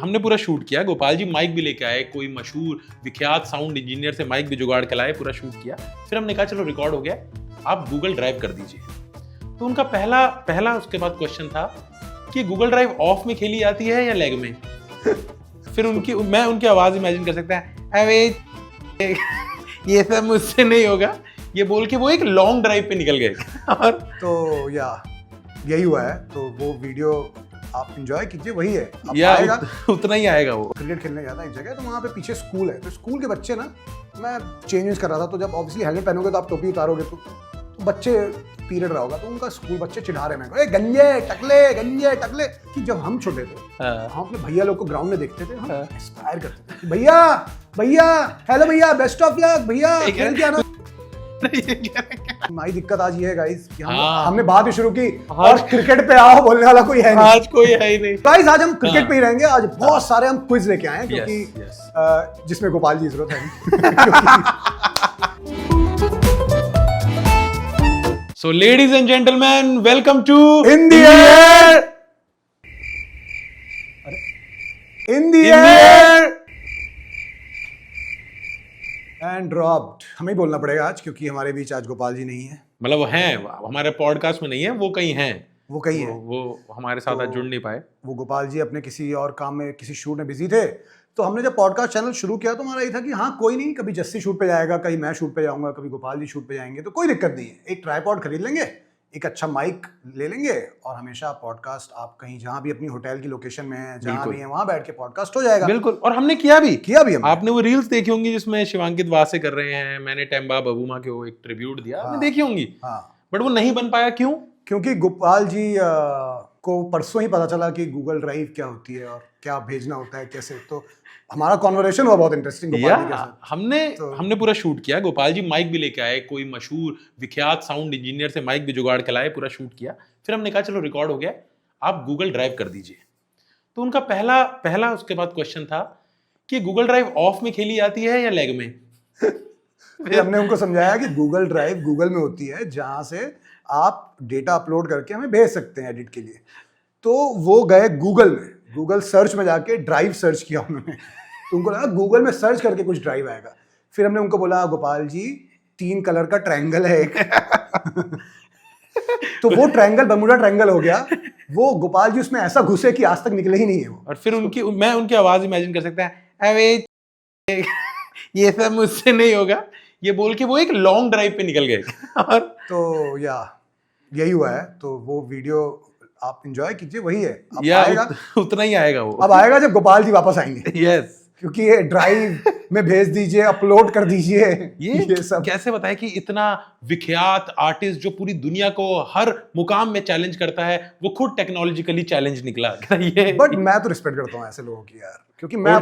हमने पूरा शूट किया। गोपाल जी माइक भी लेके आए, कोई मशहूर विख्यात साउंड इंजीनियर से माइक भी जुगाड़ के लाए, पूरा शूट किया। फिर हमने कहा चलो रिकॉर्ड हो गया, आप गूगल ड्राइव कर दीजिए। तो उनका पहला उसके बाद क्वेश्चन था कि गूगल ड्राइव ऑफ में खेली जाती है या लेग में। फिर मैं उनकी आवाज इमेजिन कर सकता है, अरे ये सब मुझसे नहीं होगा, ये बोल के वो एक लॉन्ग ड्राइव पे निकल गए। और तो यही हुआ है। तो वो वीडियो आप एंजॉय कीजिए, वही है। अब या आएगा उतना ही आएगा वो। क्रिकेट खेलने गया था एक जगह, तो वहाँ पे पीछे स्कूल है। तो स्कूल के बच्चे ना, मैं चेंजेस कर रहा था, तो जब ऑब्वियसली हेलमेट पहनोगे तो आप टोपी उतारोगे, तो बच्चे पीरियड रहा होगा, तो उनका स्कूल बच्चे चिढ़ा रहे हैं, गंजे टकले। कि जब हम छोटे थे, हम अपने भैया लोग को ग्राउंड में देखते थे, हम इंस्पायर करते थे कि भैया हेलो भैया, बेस्ट ऑफ लक भैया, खेल के आना। हमारी दिक्कत आज ये है गाइस कि हमने बात ही शुरू की और क्रिकेट पे आओ बोलने वाला कोई है नहीं। आज कोई है ही नहीं गाइस। आज हम क्रिकेट पे ही रहेंगे। आज बहुत सारे हम क्विज लेके आए हैं, क्योंकि जिसमें गोपाल जी जरूरत है। So ladies and gentlemen, welcome to In the Air. In the Air and dropped। हमें ही बोलना पड़ेगा आज, क्योंकि हमारे बीच आज गोपाल जी नहीं है। मतलब वो हैं, हमारे पॉडकास्ट में नहीं है, वो कहीं हैं, वो कहीं है, वो हमारे साथ आज जुड़ नहीं पाए। वो गोपाल जी अपने किसी और काम में, किसी शूट में बिजी थे। तो हमने जब पॉडकास्ट चैनल शुरू किया तो हमारा ये था कि हाँ कोई नहीं, कभी जस्सी शूट पे जाएगा, कहीं मैं शूट पे जाऊंगा, कभी गोपाल जी शूट पे जाएंगे, तो कोई दिक्कत नहीं है। एक ट्राइपॉड खरीद लेंगे, एक अच्छा माइक ले लेंगे, और हमेशा पॉडकास्ट आप कहीं जहाँ भी अपनी होटल की लोकेशन में है, जहाँ भी है, वहाँ बैठ के पॉडकास्ट हो जाएगा। बिल्कुल। और हमने किया भी हमने। आपने वो रील्स देखी होंगी जिसमें शिवांकित वासे कर रहे हैं, मैंने टेम्बा बबूमा को एक ट्रिब्यूट दिया, आपने देखी होंगी। बट वो नहीं बन पाया, क्यों? क्योंकि गोपाल जी को परसों ही पता चला कि गूगल ड्राइव क्या होती है और क्या भेजना होता है, कैसे। तो हमारा कॉन्वर्सेशन हुआ बहुत इंटरेस्टिंग गोपाल जी के साथ। हमने पूरा शूट किया। गोपाल जी माइक भी लेके आए, कोई मशहूर विख्यात साउंड इंजीनियर से माइक भी जुगाड़ के लाए, पूरा शूट किया। फिर हमने कहा चलो रिकॉर्ड हो गया, आप गूगल ड्राइव कर दीजिए। तो उनका पहला उसके बाद क्वेश्चन था कि गूगल ड्राइव ऑफ में खेली जाती है या लेग में। फिर हमने उनको समझाया कि गूगल ड्राइव गूगल में होती है, जहां से आप डेटा अपलोड करके हमें भेज सकते हैं एडिट के लिए। तो वो गए गूगल में, गूगल सर्च में जाके ड्राइव सर्च किया उन्होंने। तो उनको लगा गूगल में सर्च करके कुछ ड्राइव आएगा। फिर हमने उनको बोला गोपाल जी 3 कलर का ट्रायंगल है एक। तो वो ट्रायंगल बर्मुडा ट्रायंगल हो गया। वो गोपाल जी उसमें ऐसा घुसे कि आज तक निकले ही नहीं है वो। और फिर मैं उनकी आवाज इमेजिन कर सकता है, अरे ये सब मुझसे नहीं होगा, ये बोल के वो एक लॉन्ग ड्राइव पे निकल गए। और तो यही हुआ है। तो वो वीडियो आप एंजॉय कीजिए, वही है। अब या आएगा उतना ही आएगा वो। अब आएगा जब गोपाल जी वापस आएंगे। यस। क्योंकि ये ड्राइव में भेज दीजिए, अपलोड कर दीजिए, ये सब कैसे बताए कि इतना विख्यात आर्टिस्ट जो पूरी दुनिया को हर मुकाम में चैलेंज करता है, वो खुद टेक्नोलॉजिकली चैलेंज निकला। बट मैं तो रिस्पेक्ट करता हूँ ऐसे लोगों की यार, क्योंकि मैं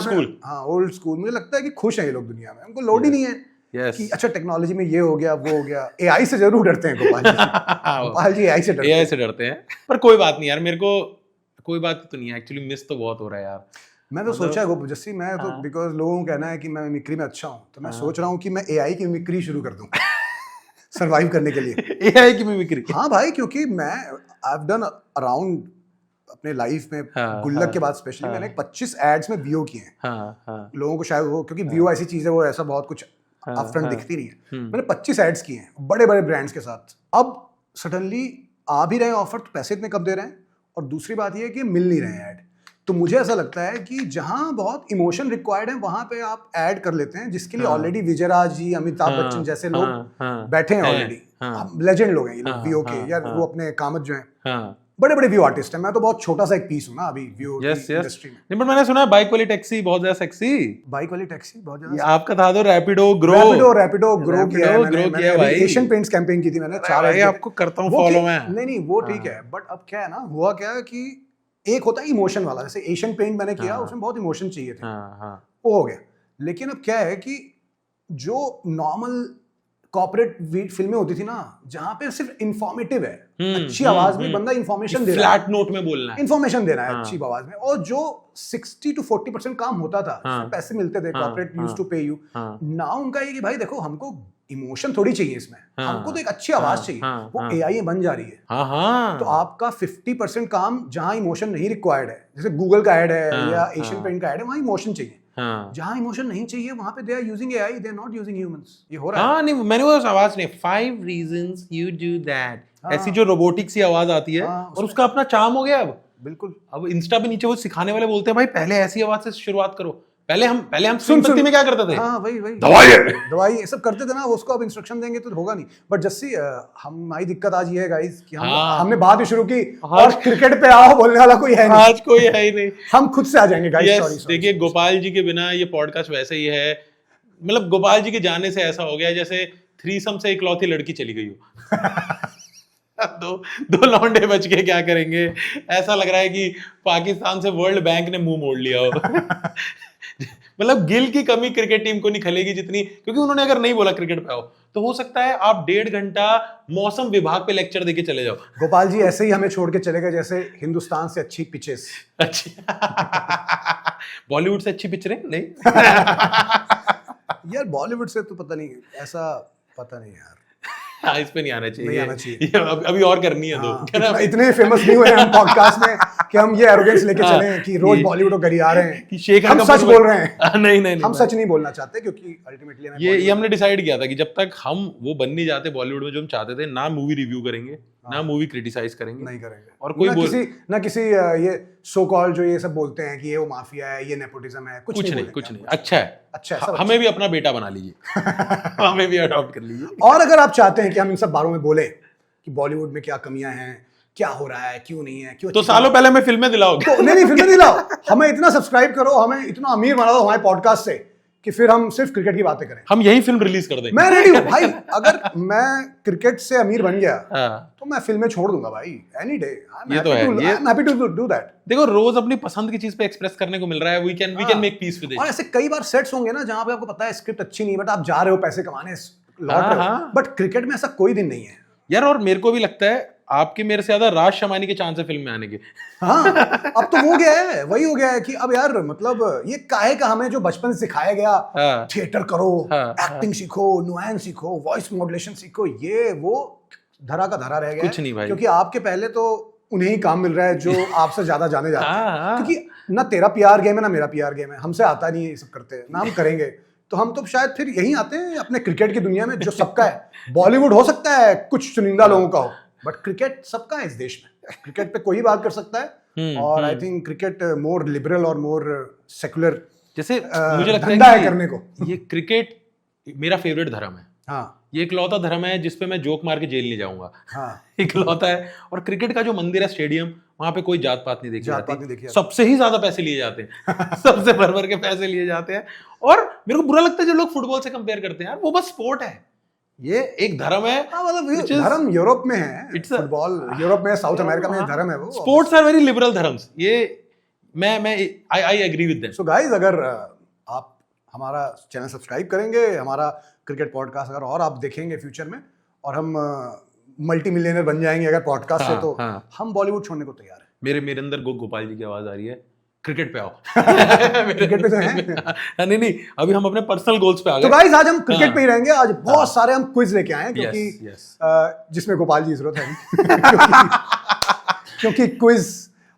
ओल्ड स्कूल मुझे लगता है कि खुश है ये लोग दुनिया में, उनको लोड ही नहीं है। Yes. कि अच्छा टेक्नोलॉजी में ये हो गया, वो हो गया। एआई से जरूर डरते हैं गोपाल जी एआई से डरते हैं। पर कोई बात नहीं यार, मेरे को कोई बात तो नहीं है, एक्चुअली मिस तो बहुत हो रहा है यार। मैं तो सोचा है जस्सी, मैं तो बिकॉज लोगों को कहना है कि मैं मिमिक्री में अच्छा हूँ, तो मैं सोच रहा हूँ कि मैं एआई की मिमिक्री शुरू कर दूँ सरवाइव करने के लिए। एआई की मिमिक्री? हाँ भाई, क्योंकि मैं आई हैव डन अराउंड अपने लाइफ में गुल्लक के बाद स्पेशली मैंने 25 एड्स में वीओ किए हैं। लोगों को शायद वो, क्योंकि वीओ ऐसी चीज है, वो ऐसा बहुत कुछ अपफ्रंट दिखती नहीं है। मैंने 25 एड्स किए हैं बड़े बड़े ब्रांड्स के साथ। अब सडनली आ भी रहे हैं ऑफर, तो पैसे इतने कब दे रहे हैं, और दूसरी बात ये है कि मिल नहीं रहे हैं ऐड। तो मुझे ऐसा लगता है कि जहां बहुत इमोशन रिक्वायर्ड है, वहां पे आप ऐड कर लेते हैं, जिसके लिए ऑलरेडी विजयराज जी, अमिताभ बच्चन जैसे लोग बैठे हैं ऑलरेडी। लेजेंड लोग हैं ये लोग वीओ के, या वो अपने कामत जो हैं बड़े बड़े व्यू आर्टिस्ट हैं। मैं तो बहुत छोटा सा एक पीस हूँ ना अभी व्यू इंडस्ट्री में। नहीं, बट मैंने सुना है बाइक वाली टैक्सी बहुत ज्यादा सेक्सी। बाइक वाली टैक्सी बहुत ज्यादा आपका था तो रैपिडो ग्रो किया है मैंने। एशियन पेंट्स कैंपेन की थी मैंने 4 भाई आपको करता हूँ फॉलो मैं। नहीं वो ठीक है, बट अब क्या है ना, हुआ क्या कि एक होता है इमोशन वाला, जैसे एशियन पेंट मैंने किया, उसमें बहुत इमोशन चाहिए थे, वो हो गया। लेकिन अब क्या है कि जो नॉर्मल कॉर्पोरेट फिल्में होती थी ना, जहां पे सिर्फ इंफॉर्मेटिव है, अच्छी आवाज में बंदा इंफॉर्मेशन दे रहा है, फ्लैट नोट में बोलना है, इंफॉर्मेशन दे रहा है अच्छी आवाज में, और जो 60 to 40% काम होता था, पैसे मिलते थे, कॉर्पोरेट यूज्ड टू पे यू। नाउ उनका ये कि भाई देखो, हमको इमोशन थोड़ी चाहिए इसमें, हमको तो एक अच्छी आवाज चाहिए। वो एआई बन जा रही है, तो आपका 50% काम जहां इमोशन नहीं रिक्वायर्ड है, जैसे गूगल का ऐड है या एशियन पेंट का ऐड है, वहां इमोशन चाहिए। जहां इमोशन नहीं चाहिए वहां पे they are using AI, they are not using humans. ये हो रहा है। नहीं, मैंने वो आवाज नहीं, 5 reasons you do that, ऐसी जो रोबोटिक सी आवाज आती है, और उसका अपना चार्म हो गया अब। बिल्कुल। अब इंस्टा पे नीचे वो सिखाने वाले बोलते हैं भाई पहले ऐसी आवाज से शुरुआत करो। पहले हम सुनपत्ती में क्या करते थे? वही दवाई ये सब करते थे ना, उसको अब इंस्ट्रक्शन देंगे तो होगा नहीं। बट जस्सी हमारी दिक्कत आज ये है गाइस कि हमने बात ही शुरू की और क्रिकेट पे आओ बोलने वाला कोई है नहीं। आज कोई है ही नहीं, हम खुद से आ जाएंगे गाइस। सॉरी। देखिए, गोपाल जी के बिना ये पॉडकास्ट वैसे ही है, मतलब गोपाल जी के जाने से ऐसा हो गया जैसे थ्रीसम से इकलौती लड़की चली गई हो। दो लौंडे बच के क्या करेंगे? ऐसा लग रहा है कि पाकिस्तान से वर्ल्ड बैंक ने मुंह मोड़ लिया हो। मतलब गिल की कमी क्रिकेट टीम को नहीं खलेगी जितनी, क्योंकि उन्होंने अगर नहीं बोला क्रिकेट पे आओ, तो हो सकता है आप 1.5 घंटा मौसम विभाग पे लेक्चर देके चले जाओ। गोपाल जी ऐसे ही हमें छोड़ के चले गए जैसे हिंदुस्तान से अच्छी पिचेस। अच्छी बॉलीवुड से अच्छी पिच रहे नहीं। यार बॉलीवुड से तो पता नहीं, ऐसा पता नहीं यार। इस पे नहीं आना चाहिए, नहीं आना चाहिए। अभी और करनी है तो इतने फेमस नहीं हुए हम पॉडकास्ट में कि हम ये एरोगेंस लेके चले कि रोज बॉलीवुड को करी आ रहे हैं कि हम सच बोल रहे हैं। नहीं, हम सच नहीं बोलना चाहते, क्योंकि अल्टीमेटली ये हमने डिसाइड किया था कि जब तक हम वो बन नहीं जाते बॉलीवुड में जो हम चाहते थे, ना मूवी रिव्यू करेंगे, ना मूवी क्रिटिसाइज करेंगे, नहीं करेंगे, और कोई ना किसी ये सो कॉल जो ये सब बोलते हैं कि ये वो माफिया है, ये नेपोटिज्म है, कुछ नहीं। अच्छा है, हमें भी अपना बेटा बना लीजिए। हमें भी अडॉप्ट कर लीजिए। और अगर आप चाहते हैं कि हम इन सब बारों में बोले कि बॉलीवुड में क्या कमियां हैं, क्या हो रहा है, क्यों नहीं है, क्यों, तो सालों पहले हमें फिल्में दिलाओगे? तो नहीं फिल्में दिलाओ, हमें इतना सब्सक्राइब करो, हमें इतना अमीर बना दो हमारे पॉडकास्ट से कि फिर हम सिर्फ क्रिकेट की बातें करें। हम यही फिल्म रिलीज कर देंगे। मैं रेडी हूं भाई। अगर मैं क्रिकेट से अमीर बन गया तो मैं फिल्में छोड़ दूंगा भाई, एनी डे। ये तो है, I am happy to do that. देखो, रोज अपनी पसंद की चीज पे एक्सप्रेस करने को मिल रहा है। We can make peace with it. और ऐसे कई बार सेट्स होंगे ना जहां पे आपको पता है स्क्रिप्ट अच्छी नहीं, बट आप जा रहे हो पैसे कमाने, लौट रहे हो। बट क्रिकेट में ऐसा कोई दिन नहीं है यार। और मेरे को भी लगता है आपके मेरे से ज्यादा राज शमानी के चांस है फिल्म में आने के। हाँ, अब तो हो गया है, वही हो गया है कि अब यार मतलब ये काहे का हमें जो बचपन से सिखाया गया, थिएटर करो, एक्टिंग सीखो, नुआंस सीखो, वॉइस मॉड्यूलेशन सीखो, ये वो धरा का धरा रह गया। कुछ नहीं भाई, क्योंकि आपके पहले तो उन्हें ही काम मिल रहा है जो आपसे ज्यादा जाने जाते हैं। क्योंकि ना तेरा पीआर गेम है ना मेरा पीआर गेम है, हमसे आता नहीं है ये सब करते, ना हम करेंगे। तो हम तो शायद फिर यहीं आते हैं अपने क्रिकेट की दुनिया में जो सबका है। बॉलीवुड हो सकता है कुछ चुनिंदा लोगों का हो, बट क्रिकेट सबका है इस देश में। क्रिकेट पे कोई बात कर सकता है, और I think cricket more liberal और मोर सेकुलर, जैसे मुझे लगता है करने को। ये क्रिकेट मेरा फेवरेट धर्म है। हाँ, ये इकलौता धर्म है जिसपे मैं जोक मार के जेल नहीं जाऊंगा। हाँ, इकलौता है। और क्रिकेट का जो मंदिर है, स्टेडियम, वहां पे कोई जात पात नहीं देखी जाती। सबसे ही ज्यादा पैसे लिए जाते हैं। सबसे भर के पैसे लिए जाते हैं। और मेरे को बुरा लगता है जो लोग फुटबॉल से कंपेयर करते हैं यार, वो बस स्पोर्ट है, ये एक धर्म है। मतलब धर्म यूरोप में है, फुटबॉल यूरोप में, साउथ अमेरिका में धर्म है वो। स्पोर्ट्स आर वेरी लिबरल धर्म्स। ये मैं I agree with them. So guys, अगर आप हमारा चैनल सब्सक्राइब करेंगे, हमारा क्रिकेट पॉडकास्ट अगर और आप देखेंगे फ्यूचर में, और हम मल्टी मिलियनर बन जाएंगे अगर पॉडकास्ट से, तो हम बॉलीवुड छोड़ने को तैयार है। मेरे अंदर गोपाल जी की आवाज आ रही है, क्रिकेट पे आओ। क्रिकेट पे तो है। नहीं, अभी हम अपने पर्सनल गोल्स पे आ गए। तो गाइस, आज हम क्रिकेट पे ही रहेंगे। आज बहुत सारे हम क्विज लेके आए हैं, क्योंकि जिसमें गोपाल जी जरूरत है। क्योंकि क्विज,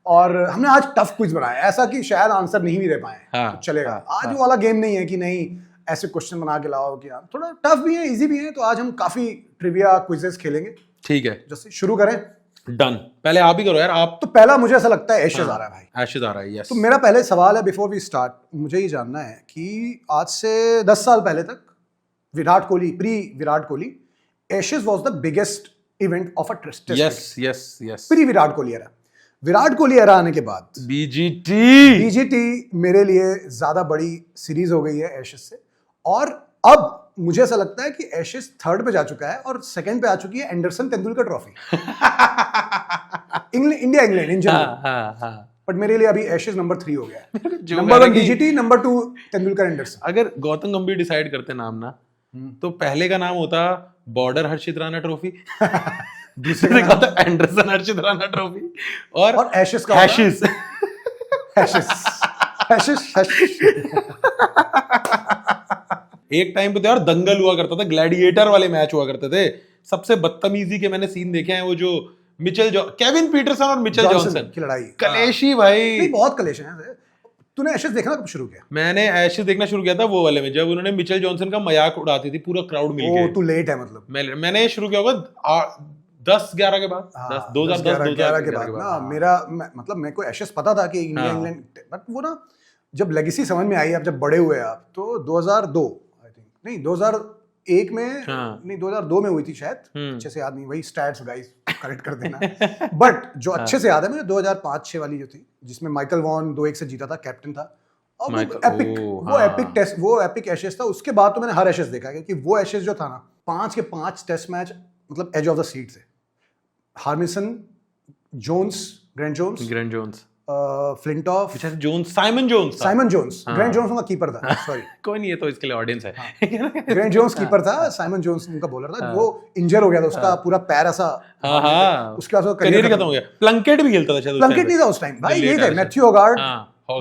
और हमने आज टफ क्विज बनाया, ऐसा कि शायद आंसर नहीं भी रह पाए, तो चलेगा। आज वो वाला गेम नहीं है कि नहीं ऐसे क्वेश्चन बना के लाओ कि थोड़ा टफ भी है, इजी भी है। तो आज हम काफी ट्रिविया क्विजेस खेलेंगे। ठीक है, जैसे शुरू करें। डन। पहले आप ही करो यार। आप तो पहला मुझे ऐसा लगता है एशेज आ रहा है भाई। एशेज आ रहा है, यस। तो मेरा पहले सवाल है, बिफोर वी स्टार्ट, मुझे ये जानना है कि आज से 10 साल पहले तक Virat Kohli, pre Virat Kohli, Ashes was the biggest event of a test. Yes. Pre Virat Kohli era. Virat Kohli era आने के बाद बीजीटी मेरे लिए ज्यादा बड़ी सीरीज हो गई है एशेज से। और अब मुझे ऐसा लगता है कि एशेज 3rd पे जा चुका है और 2nd पे आ चुकी है Anderson Tendulkar trophy. India England in general. But मेरे लिए अभी एशेज नंबर 3 हो गया है। Number 1 BGT, number 2 Tendulkar Anderson. अगर गौतम गंभीर डिसाइड करते नाम ना, तो पहले का नाम होता बॉर्डर हर्षित राणा ट्रॉफी, दूसरे का होता एंडरसन हर्षित राणा ट्रॉफी, और एशेज का एक टाइम पे तो यार दंगल हुआ करता था, ग्लैडिएटर वाले मैच हुआ करते थे। सबसे बदतमीजी के मैंने सीन देखे हैं, वो जो केविन पीटरसन और मिचेल जॉनसन की लड़ाई, कलेशी भाई, नहीं बहुत कलेश है। तूने एशेस देखना कब शुरू किया? मैंने एशेस देखना शुरू किया था वो वाले में, जब उन्होंने मिचेल जॉनसन का मजाक उड़ाती थी पूरा क्राउड मिलके। तू लेट है मतलब। मैंने शुरू किया होगा 10-11 के बाद, 2010-11 के बाद ना। मेरा मतलब मेरे को एशेस पता था कि इंडिया इंग्लैंड, बट वो ना जब लेगेसी समझ में आई, आप जब बड़े हुए आप, तो 2002 आई थिंक, नहीं 2001 में, नहीं 2002 में हुई थी शायद, अच्छे से याद नहीं, वही स्टैट्स गाइस करेक्ट कर देना। बट जो अच्छे से याद है मुझे 2005-6 वाली जो थी, जिसमें माइकल वॉन 2-1 से जीता था, कैप्टन था, और वो एपिक टेस्ट, वो एपिक एशेस था। उसके बाद तो मैंने हर एशेस देखा, क्योंकि वो एशेस जो था ना, 5 के 5 टेस्ट मैच मतलब एज ऑफ द सीट से, Harmison, Jones, Geraint Jones, Flintoff, Simon Jones, Geraint Jones उनका कीपर था, सॉरी कोई नहीं है तो इसके लिए ऑडियंस है। ग्रेंट जोन्स कीपर था, साइमन जोन्स उनका बॉलर था। वो इंजर हो गया था, उसका पूरा पैर ऐसा, उसके बाद करियर खत्म हो गया। प्लंकेट भी खेलता था शायद, प्लंकेट नहीं था उस टाइम भाई, ये थे मैथ्यू हॉगार्ड,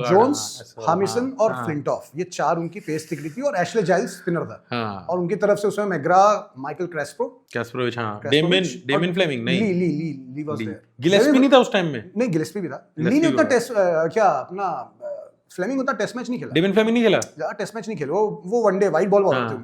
जोन्स, हार्मिसन और फ्लिंटॉफ, ये 4 उनकी फेस दिख रही थी, और एशले जाइल्स स्पिनर था, और उनकी तरफ से उसमें मैग्रा, माइकल कैस्प्रोविच, डेमियन फ्लेमिंग, नहीं ली वाज देयर, गिलेस्पी नहीं था उस टाइम में, नहीं गिलेस्पी भी था, ली ने उतना टेस्ट क्या अपना फ्लेमिंग उतना टेस्ट मैच नहीं खेला, डेमिन फ्लेमिंग नहीं खेला, ज्यादा टेस्ट मैच नहीं खेला, वो वनडे वाइट बॉल बॉलर थे।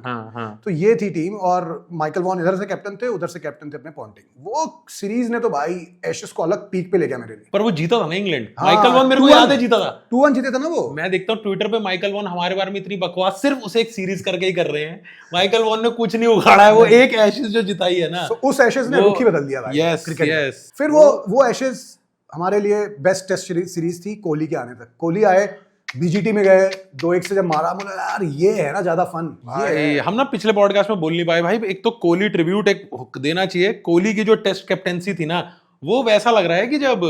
तो ये थी टीम, और माइकल वॉन इधर से कैप्टन थे, उधर से कैप्टन थे अपने पॉन्टिंग। वो सीरीज ने तो भाई एशेस को अलग पीक पे ले गया मेरे लिए। पर वो जीता था ना इंग्लैंड, माइकल वॉन मेरे को याद है जीता था, 2-1 जीते थे ना वो। मैं देखता हूँ ट्विटर पे माइकल वॉन हमारे बारे में इतनी बकवास सिर्फ उसे एक सीरीज करके ही कर रहे हैं। माइकल वॉन ने कुछ नहीं उखाड़ा है, वो एक एशेस जो जिताई है ना, उस एशेस ने रुख ही बदल दिया भाई क्रिकेट। फिर वो एशेस हमारे लिए बेस्ट टेस्ट सीरीज थी कोहली के आने तक। कोहली आए, बीजीटी में गए, 2-1 से जब मारा, बोला यार ये है ना ज्यादा फन। हम ना पिछले पॉडकास्ट में बोल नहीं पाए भाई, एक तो कोहली ट्रिब्यूट एक देना चाहिए। कोहली की जो टेस्ट कैप्टेंसी थी ना, वो वैसा लग रहा है कि जब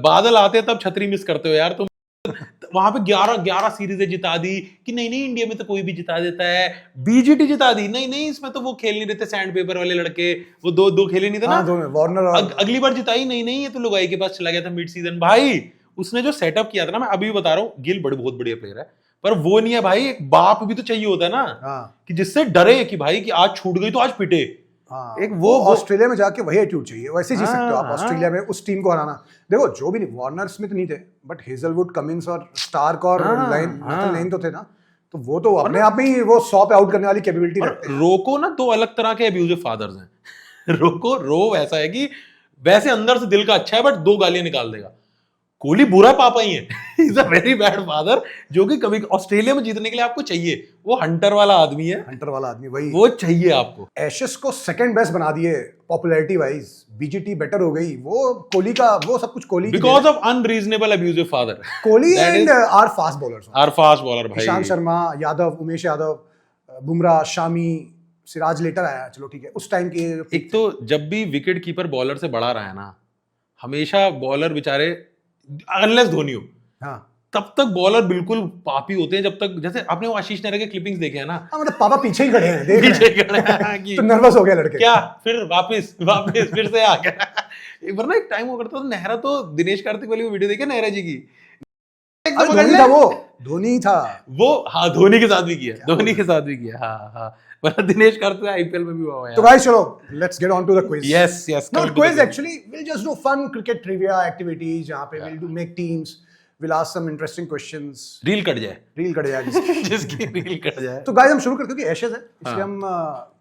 बादल आते तब छतरी मिस करते हो यार तुम। वहां पे 11 सीरीजें जिता दी कि नहीं इंडिया में तो कोई भी जिता देता है, बीजीटी जिता दी, नहीं इसमें तो वो खेल नहीं रहे थे सैंड पेपर वाले लड़के, वो दो खेले नहीं थे ना, वार्नर अगली बार जिताई, नहीं ये तो लुगाई के पास चला गया था मिड सीजन। भाई उसने जो सेटअप किया था ना, मैं अभी भी बता रहा हूँ, गिल बहुत बढ़िया प्लेयर है, पर वो नहीं है भाई, एक बाप भी तो चाहिए होता है ना, कि जिससे डरे कि भाई कि आज छूट गई तो आज पिटे। एक वो ऑस्ट्रेलिया में जाके वही एटीट्यूड चाहिए, वैसे जी सकते हो आप ऑस्ट्रेलिया में उस टीम को हराना। देखो जो भी नहीं, वार्नर स्मिथ नहीं थे, बट हेजलवुड, कमिंस और स्टार्क और लाइन तो थे ना, तो वो तो अपने आप में ही वो 100 पे आउट करने वाली कैपेबिलिटी रखते हैं। रोको ना 2 अलग तरह के अब्यूजिव फादर्स हैं। रो ऐसा है कि वैसे अंदर से दिल का अच्छा है, बट 2 गालियां निकाल देगा। कोहली बुरा पापा ही है, is a very bad father, जो कि कभी ऑस्ट्रेलिया में जीतने के लिए आपको चाहिए, वो हंटर वाला आदमी है, वही वो चाहिए आपको। एशेस को सेकंड बेस्ट बना दिए पॉपुलैरिटी वाइज, बीजीटी बेटर हो गई, वो कोहली का, वो सब कुछ Kohli, because of unreasonable abusive father. Kohli and our fast bowler भाई, ईशांत शर्मा, यादव, उमेश यादव, बुमराह, शामी, सिराज लेटर आया, चलो ठीक है, उस टाइम की एक तो जब भी विकेट कीपर बॉलर से बड़ा रहा है ना, हमेशा बॉलर बेचारे, अनलेस धोनी हो, तब तक बॉलर बिल्कुल पापी होते हैं, जब तक, जैसे आपने वो आशीष नेहरा के क्लिपिंग्स देखे हैं ना, मतलब पापा पीछे ही खड़े हैं, देख पीछे खड़े हैं, तो नर्वस हो गया लड़के, क्या फिर वापस फिर से आ गया। एक बार ना एक टाइम हुआ करता था, नेहरा तो दिनेश कार्तिक वाली वो वीडियो देखी नेहरा जी की, धोनी था वो, हाँ धोनी के साथ भी किया, हाँ दिनेश कार्तिक आईपीएल में भी हुआ है। तो गाइस चलो let's get on to the quiz. Yes not quiz actually, we'll just do fun cricket trivia activities, जहाँ पे we'll do make teams, we'll ask some interesting questions, reel cut जाए जिसकी रील कट जाए। तो guys हम शुरू करते हैं, क्योंकि एशेज है इसलिए हम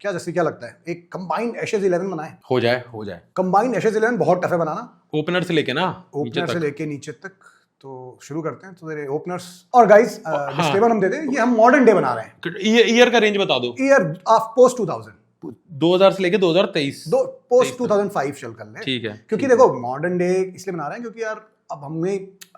क्या लगता है एक कंबाइंड एशेज 11 बनाएं। हो जाए कंबाइंड एशेज 11 बहुत टफ है बनाना, ओपनर से लेके नीचे तक। तो शुरू करते हैं, तो तेरे ओपनर्स, और गाइस डिस्क्लेमर हम दे दें, ये हम मॉडर्न डे बना रहे हैं। ईयर का रेंज बता दो, ईयर ऑफ पोस्ट 2000 से लेके 2023, पोस्ट 2005 चल कर ले, ठीक है, क्योंकि देखो मॉडर्न डे इसलिए बना रहे हैं क्योंकि यार अब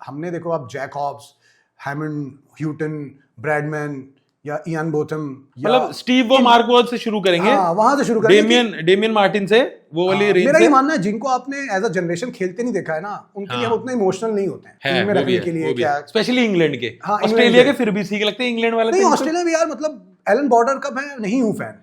हमने देखो, अब Jack Hobbs, Hammond, Hutton, Bradman या इयान बोथम, मतलब स्टीव वो मार्कवॉज से शुरू करेंगे, वहां से शुरू करेंगे, डेमियन मार्टिन से, वो वाली रेंज। मेरा ये मानना है, जिनको आपने एज अ जनरेशन खेलते नहीं देखा है ना, उनके लिए उतना इमोशनल नहीं होते हैं टीम में रखने के लिए, क्या स्पेशली इंग्लैंड के, ऑस्ट्रेलिया के फिर भी ठीक लगते हैं, इंग्लैंड वाले नहीं, ऑस्ट्रेलिया भी यार, मतलब एलन बॉर्डर का मैं नहीं हूं फैन,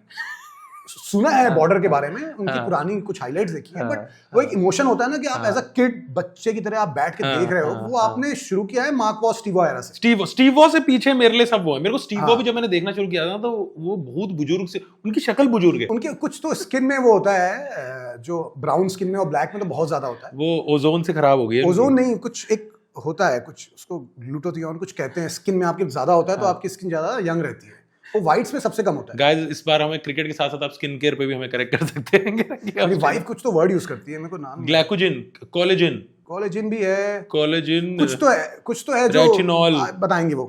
सुना है बॉर्डर के बारे में, उनकी पुरानी कुछ हाइलाइट्स देखी है, बट वो एक इमोशन होता है ना कि आप एज अ किड बच्चे की तरह आप बैठ के देख रहे हो, वो आपने शुरू किया है mark Waugh Steve Waugh era से। स्टीव वॉ से पीछे मेरे लिए सब वो है। मेरे को स्टीव वॉ भी जब मैंने देखना शुरू किया था तो वो बहुत बुजुर्ग से, उनकी शक्ल बुजुर्ग है, उनके कुछ तो स्किन में वो होता है जो ब्राउन स्किन में और ब्लैक में तो बहुत ज्यादा होता है, वो ओजोन से खराब हो गई है। ओजोन नहीं, कुछ एक होता है, कुछ उसको ग्लूटाथियोन कुछ कहते हैं, स्किन में आपके ज्यादा होता है तो आपकी स्किन ज्यादा यंग रहती है, वो व्हाइट्स में सबसे कम होता है। गाइस इस बार हमें क्रिकेट के साथ साथ आप स्किन केयर पे भी हमें करेक्ट कर सकते हैं। मेरी वाइफ कुछ तो वर्ड यूज करती है, मेरे को नाम ग्लाइकोजन, कोलेजन, कोलेजन भी है, कोलेजन कुछ तो है जो रेटिनॉल बताएंगे वो।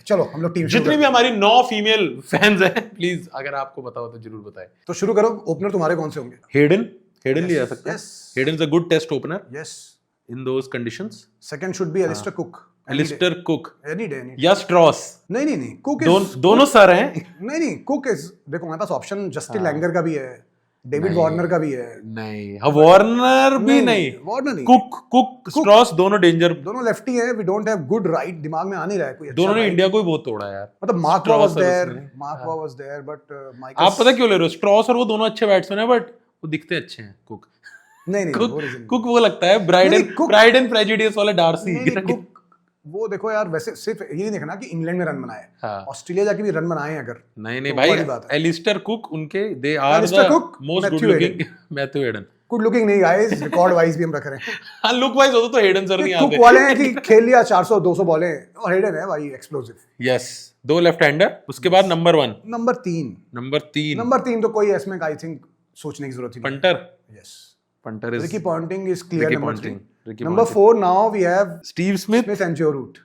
चलो हम लोग टीम जितनी भी हमारी 9 फीमेल फैंस हैं, प्लीज अगर आपको पता हो तो जरूर बताएं। तो शुरू करो, ओपनर तुम्हारे कौन से होंगे? हेडन लिया जा सकता है। Hayden is a good test opener yes in those conditions. Second should be Alastair Cook, Alastair Cook any day या स्ट्रॉस। नहीं कुक दोनों सर हैं। नहीं कुक इज, देखो हमारे पास ऑप्शन जस्टिन लैंगर का भी है, डेविड वार्नर का भी है। नहीं वार्नर भी नहीं, वार्नर नहीं, कुक स्ट्रॉस दोनों डेंजर, दोनों लेफ्टी है। We don't have good right, दिमाग में आ नहीं रहा है कोई अच्छा। दोनों ने इंडिया को ही बहुत तोड़ा यार। मतलब Mark Waugh was there but Michael, आप पता क्यों ले रहे हो? स्ट्रॉस और वो दोनों अच्छे बैट्समैन है बट वो दिखते अच्छे हैं। कुक नहीं कुक वो लगता है प्राइड एंड प्रेजुडिस वाला डार्सी। वो देखो यार, वैसे सिर्फ ये नहीं देखना कि इंग्लैंड में रन बनाए, ऑस्ट्रेलिया जाके भी रन बनाए अगर। नहीं भाई, एलिस्टर कुक उनके they are the most good looking. Matthew Hayden good looking नहीं गाइस, रिकॉर्ड वाइज भी हम रख रहे हैं। हां लुक वाइज होता तो हेडन सर नहीं आते। कुक वाले हैं कि खेल लिया 400 200 बॉलें, और हेडन है भाई एक्सप्लोसिव। Yes, 2 left hander. उसके बाद नंबर 1, नंबर 3 तो कोई इसमें आई थिंक सोचने की जरूरत ही नहीं। Punter, yes punter is Ricky Ponting is clear number 3. Ricky Number 4 now we have Steve Smith and Joe Root.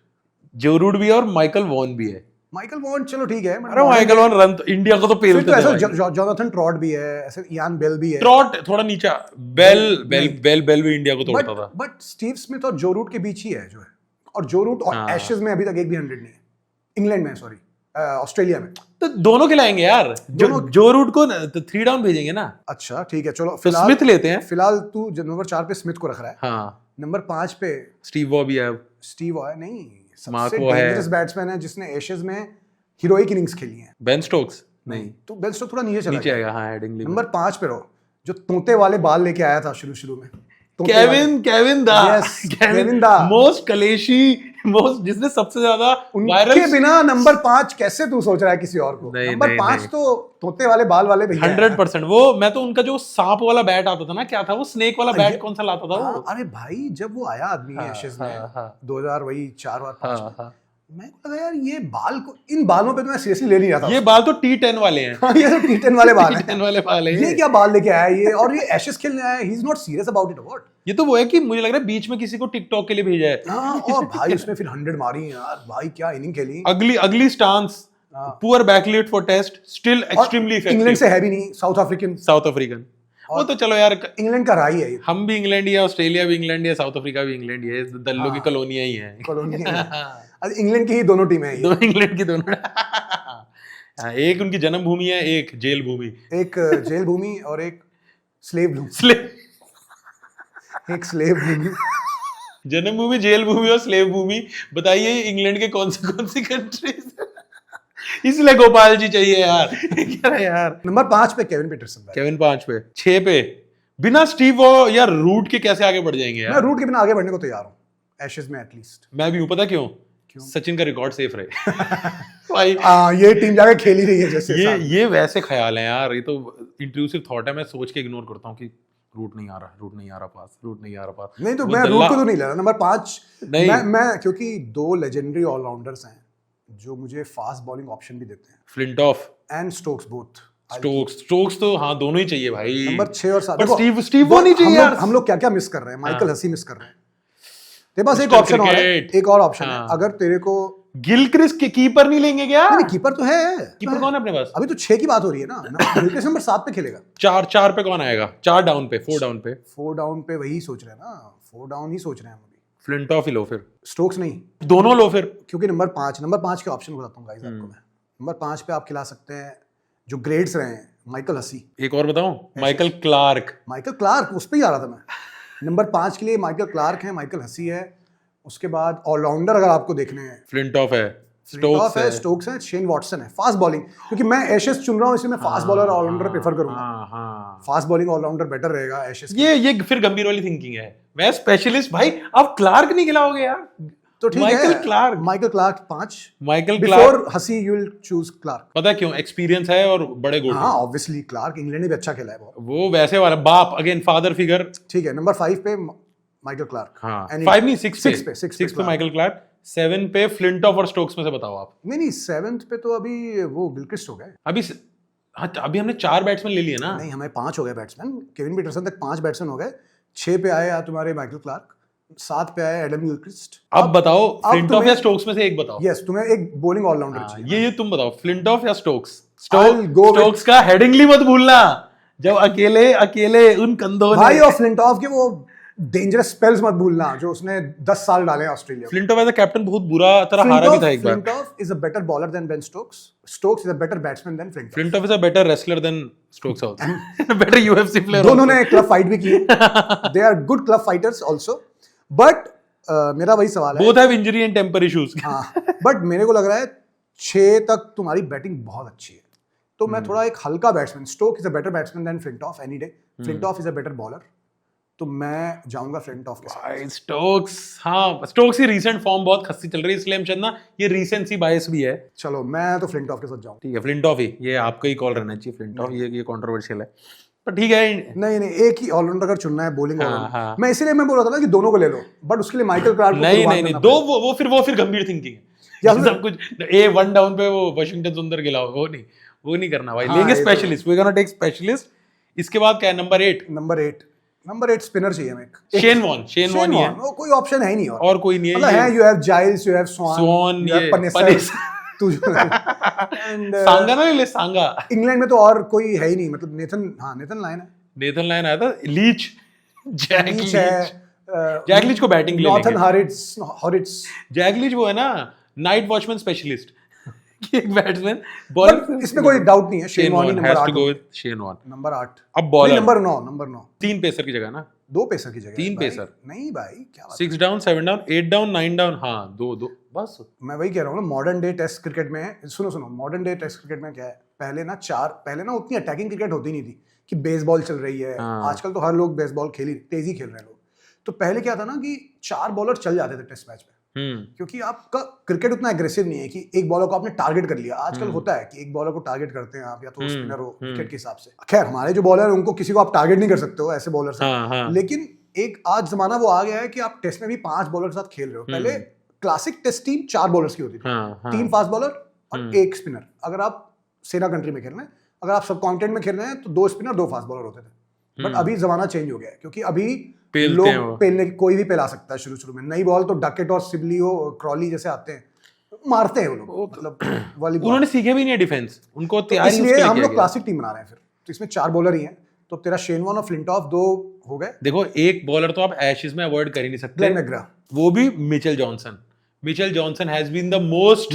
Joe Root भी है और माइकल वॉन भी है। माइकल वॉन चलो ठीक है, अरे माइकल वॉन रन तो इंडिया को तो पेलते थे। ऐसा जोनाथन ट्रॉट भी है, ऐसे इयान बेल भी है। ट्रॉट थोड़ा नीचा, बेल भी इंडिया को तोड़ता था। बट स्टीव स्मिथ और जो रूट के बीच ही है जो है, और जो रूट और एशेज में अभी तक एक भी 100 नहीं है। इंग्लैंड में, सॉरी ऑस्ट्रेलिया में। तो दोनों खिलाएंगे यार, जो रूट को 3 डाउन भेजेंगे ना। अच्छा ठीक है, चलो फिलहाल स्मिथ लेते हैं। फिलहाल तू नंबर 4 पे स्मिथ को रख रहा है। हाँ, नंबर 5 पे स्टीव वॉ भी है। स्टीव वॉ है नहीं, सबसे डेंजरस बैट्समैन है जिसने एशेज में हीरोइक इनिंग्स खेली है। बेन स्टोक्स नहीं, तो बेन स्टोक्स थोड़ा नीचे आएगा। हाँ, हेडिंगली नंबर 5 पे रहो, जो तोते वाले बाल लेके आया था शुरू में, केविन दा मोस्ट कलेशी, मोस्ट जिसने सबसे ज्यादा वायरल। उनके बिना नंबर 5 कैसे तू सोच रहा है किसी और को? नंबर 5 तो तोते वाले बाल वाले भैया 100%। वो मैं तो उनका जो सांप वाला बैट आता था ना, क्या था वो, स्नेक वाला बैट कौन सा लाता था वो? अरे भाई जब वो आया आदमी एशेज में 2004 मैं लगा यार ये बाल को, इन बालों पे तो मैं सीरियसली ले नहीं रहा था। ये बाल तो T10 वाले हैं। ये तो T10 वाले बाल हैं। T10 वाले बाल हैं। ये क्या बाल लेके आया ये, और ये एशेज खेलने आया, he is not serious about it what. ये तो वो है कि मुझे लग रहा है बीच में किसी को टिकटॉक के लिए भेजा है। हां, और भाई उसने फिर 100 मारी यार, भाई क्या इनिंग खेली। Ugly stance, poor backlift for test, still extremely effective. England से है भी नहीं, साउथ अफ्रीकन। वो तो चलो यार, इंग्लैंड का राही है। हम भी इंग्लैंड ही है, ऑस्ट्रेलिया भी इंग्लैंड ही है, साउथ अफ्रीका भी इंग्लैंड ही है, दल्लों की कॉलोनियां ही है। इंग्लैंड की ही दोनों टीमें हैं। दो इंग्लैंड की दोनों। एक उनकी जन्म भूमि है, एक जेल भूमि। एक जेल भूमि और एक स्लेव भूमि। एक स्लेव भूमि। जन्म भूमि, जेल भूमि और स्लेव भूमि। बताइए इंग्लैंड के कौन सी कंट्रीज? इसलिए गोपाल जी चाहिए यार। क्या यार। नंबर 5 पे केविन पीटरसन। केविन 5 पे। 6 पे बिना स्टीव वॉ यार रूट के कैसे आगे बढ़ जाएंगे यार? मैं रूट के बिना आगे बढ़ने को तैयार हूँ एशेज में एटलीस्ट। मैं भी हूँ, पता क्यों? सचिन का रिकॉर्ड सेफ रहे। भाई ये टीम जाके खेल ही रही है जैसे। ये वैसे ख्याल है यार, ये तो इंट्रूसिव थॉट है। मैं सोच के इग्नोर करता हूँ कि रूट नहीं आ रहा पास। नहीं तो मैं रूट को तो नहीं ले रहा। नंबर 5 मैं क्योंकि 2 लेजेंडरी ऑलराउंडर्स हैं जो मुझे फास्ट बॉलिंग ऑप्शन भी देते हैं, Flintoff and Stokes both. Stokes तो हाँ दोनों ही चाहिए भाई। नंबर 6 और 7 स्टीव वो नहीं चाहिए यार। हम लोग क्या मिस कर रहे हैं? माइकल हसी मिस कर रहे हैं। तेरे पास एक ऑप्शन और है, एक और ऑप्शन है। अगर तेरे को गिलक्रिस्ट के कीपर नहीं लेंगे क्या? नहीं, कीपर तो है। कीपर कौन है अपने पास? अभी तो 6 की बात हो रही है ना। गिलक्रिस्ट नंबर 7 पे खेलेगा। 4 पे कौन आएगा? 4 डाउन पे, 4 डाउन पे वही सोच रहे हैं ना, 4 डाउन ही सोच रहे हैं हम अभी। फ्लिंटॉफ ही लो फिर, स्टोक्स नहीं, दोनों लो फिर। क्योंकि नंबर 5 के ऑप्शन बताता हूँ गाइस आपको मैं। नंबर 5 पे आप खिला सकते हैं जो ग्रेड्स रहे हैं, माइकल हसी। एक और बताऊं, माइकल क्लार्क उस पे ही आ रहा था मैं। नंबर 5 के लिए माइकल क्लार्क है, माइकल हसी है। उसके बाद ऑलराउंडर अगर आपको देखने हैं, फ्लिंटॉफ है। फ्लिंटॉफ है, स्टोक्स है, शेन वॉटसन है। फास्ट बॉलिंग, क्योंकि मैं एशेस चुन रहा हूँ इसलिए मैं फास्ट बॉलर ऑलराउंडर प्रेफर करूंगा। फास्ट बॉलिंग ऑलराउंडर बेटर रहेगा एशेस। ये फिर गंभीर वाली थिंकिंग है। मैं स्पेशलिस्ट भाई, अब क्लार्क नहीं खिलाओगे यार? तो ठीक है, माइकल क्लार्क 5। माइकल बिफोर हसी यू विल चूज क्लार्क। पता क्यों? एक्सपीरियंस है और बड़े गोल। हाँ ऑब्वियसली क्लार्क इंग्लैंड में भी अच्छा खेला है वो वैसे वाला बाप, अगेन फादर फिगर। ठीक है, नंबर 5 पे माइकल क्लार्क। हाँ 5 नहीं 6 पे माइकल क्लार्क, 7 पे फ्लिंटॉफ और स्टोक्स में से बताओ आप। नहीं 7th पे तो अभी वो गिलक्रिस्ट हो गए। अभी हमने 4 बैट्समैन ले लिए ना। नहीं हमें 5 हो गए बैट्समैन, केविन पीटरसन तक 5 बैट्समैन हो गए। 6 पे आए तुम्हारे माइकल क्लार्क, 7 पे आए एडम गिलक्रिस्ट। अब बताओ फ्लिंटॉफ या स्टोक्स में से एक बताओ। यस, तुम्हें एक बॉलिंग ऑलराउंडर चाहिए। ये तुम बताओ, फ्लिंटॉफ या स्टोक्स? स्टोक्स का हेडिंगली मत भूलना, जब अकेले उन कंधों भाई, और फ्लिंटॉफ के वो डेंजरस स्पेल्स मत भूलना जो उसने 10 साल डाले Australia. Flintoff as a captain बहुत बुरा तरह हारा भी था एक बार। Flintoff is a better bowler than Ben Stokes. Stokes is a better batsman than Flintoff. Flintoff is a better wrestler than Stokes also. Better UFC player. दोनों ने क्लब फाइट भी की है। They are good club fighters also. But मेरा वही सवाल है, both have injury and temper issues. हां, बट मेरे को लग रहा है 6 तक तुम्हारी बैटिंग बहुत अच्छी है, तो मैं थोड़ा एक हल्का batsman, Stoke is a better batsman than Flintoff any day. Flintoff is a better bowler, तो मैं जाऊंगा फ्लिंटॉफ के साथ। स्टोक्स, हाँ स्टोक्स की रीसेंट फॉर्म बहुत खस्सी चल रही है, इसलिए हम शायद ना ये रीसेंसी बायस भी है। चलो मैं तो फ्लिंटॉफ के साथ जाऊंगा। ठीक है, फ्लिंटॉफ ही, ये आपका ही कॉल रहना चाहिए। फ्लिंटॉफ ये कंट्रोवर्शियल है, पर ठीक है। नहीं एक ही ऑलराउंडर अगर चुनना है बॉलिंग। मैं इसीलिए मैं बोल रहा था ना कि दोनों को ले लो, बट उसके लिए माइकल क्लार्क नहीं दो, वो फिर गंभीर थिंकिंग है। सब कुछ ए 1 डाउन पे वो वाशिंगटन सुंदर गिला, वो नहीं करना भाई। लेंगे specialist, we gonna take specialist. इसके बाद क्या है? नंबर 8 स्पिनर चाहिए हमें। शेन वॉन ही है, वो कोई ऑप्शन है ही नहीं। और कोई नहीं है। मतलब है, you have Giles, you have Swann, ये सांगा ना, ले सांगा। इंग्लैंड में तो और कोई है ही नहीं, मतलब नेथन लायन आया था, लीच, जैक लीच को बैटिंग ले लेंगे। हॉरिट्स जैक लीच वो है ना, नाइट वॉचमैन स्पेशलिस्ट। एक बैट्समैन बॉलर, इसमें कोई डाउट नहीं है। Shane Warne has to go with Shane Warne, number 8। अब बॉलर नंबर 9। 3 पेसर की जगह ना, 2 पेसर की जगह। 3 पेसर नहीं भाई, क्या बात। 6 डाउन, 7 डाउन, 8 डाउन, 9 डाउन। हाँ 2 बस। मैं वही कह रहा हूँ ना, मॉडर्न डे टेस्ट क्रिकेट में सुनो मॉडर्न डे टेस्ट क्रिकेट में क्या है, पहले ना उतनी अटैकिंग क्रिकेट होती नहीं थी कि बेसबॉल चल रही है। आजकल तो हर लोग बेसबॉल तेजी खेल रहे हैं लोग। तो पहले क्या था ना कि 4 बॉलर चल जाते थे टेस्ट मैच में, क्योंकि आपका क्रिकेट उतना एग्रेसिव नहीं है कि एक बॉलर को आपने टारगेट कर लिया। आजकल होता है कि एक बॉलर को टारगेट करते हैं आप, या तो स्पिनर हो विकेट के हिसाब से। खैर हमारे जो बॉलर है उनको किसी को आप टारगेट नहीं कर सकते हो ऐसे बॉलर से। लेकिन एक आज जमाना वो आ गया है कि आप टेस्ट में भी 5 बॉलर के साथ खेल रहे हो। पहले क्लासिक टेस्ट टीम 4 बॉलर्स की होती थी, 3 फास्ट बॉलर और 1 स्पिनर। अगर आप सेना कंट्री में खेल रहे हैं, अगर आप सब कॉन्टिनेंट में खेल रहे हैं तो 2 स्पिनर 2 फास्ट बॉलर होते थे। बट अभी जमाना चेंज हो गया है, क्योंकि अभी लोग पेलने, कोई भी पेला सकता है। शुरू में नई बॉल तो डकेट और सिबली और क्रॉली जैसे आते हैं, मारते हैं वो लोग। मतलब वॉलीबॉल उन्होंने सीखे भी नहीं है डिफेंस, उनको तैयारी इसलिए हम लोग क्लासिक टीम बना रहे हैं। फिर तो इसमें 4 बॉलर ही हैं, तो तेरा शेन वॉन और फ्लिंटॉफ 2 हो गए। देखो एक बॉलर तो आप एशेज में अवॉइड कर ही नहीं सकते, ग्लेन मैकग्रा, वो भी Mitchell Johnson has been the most.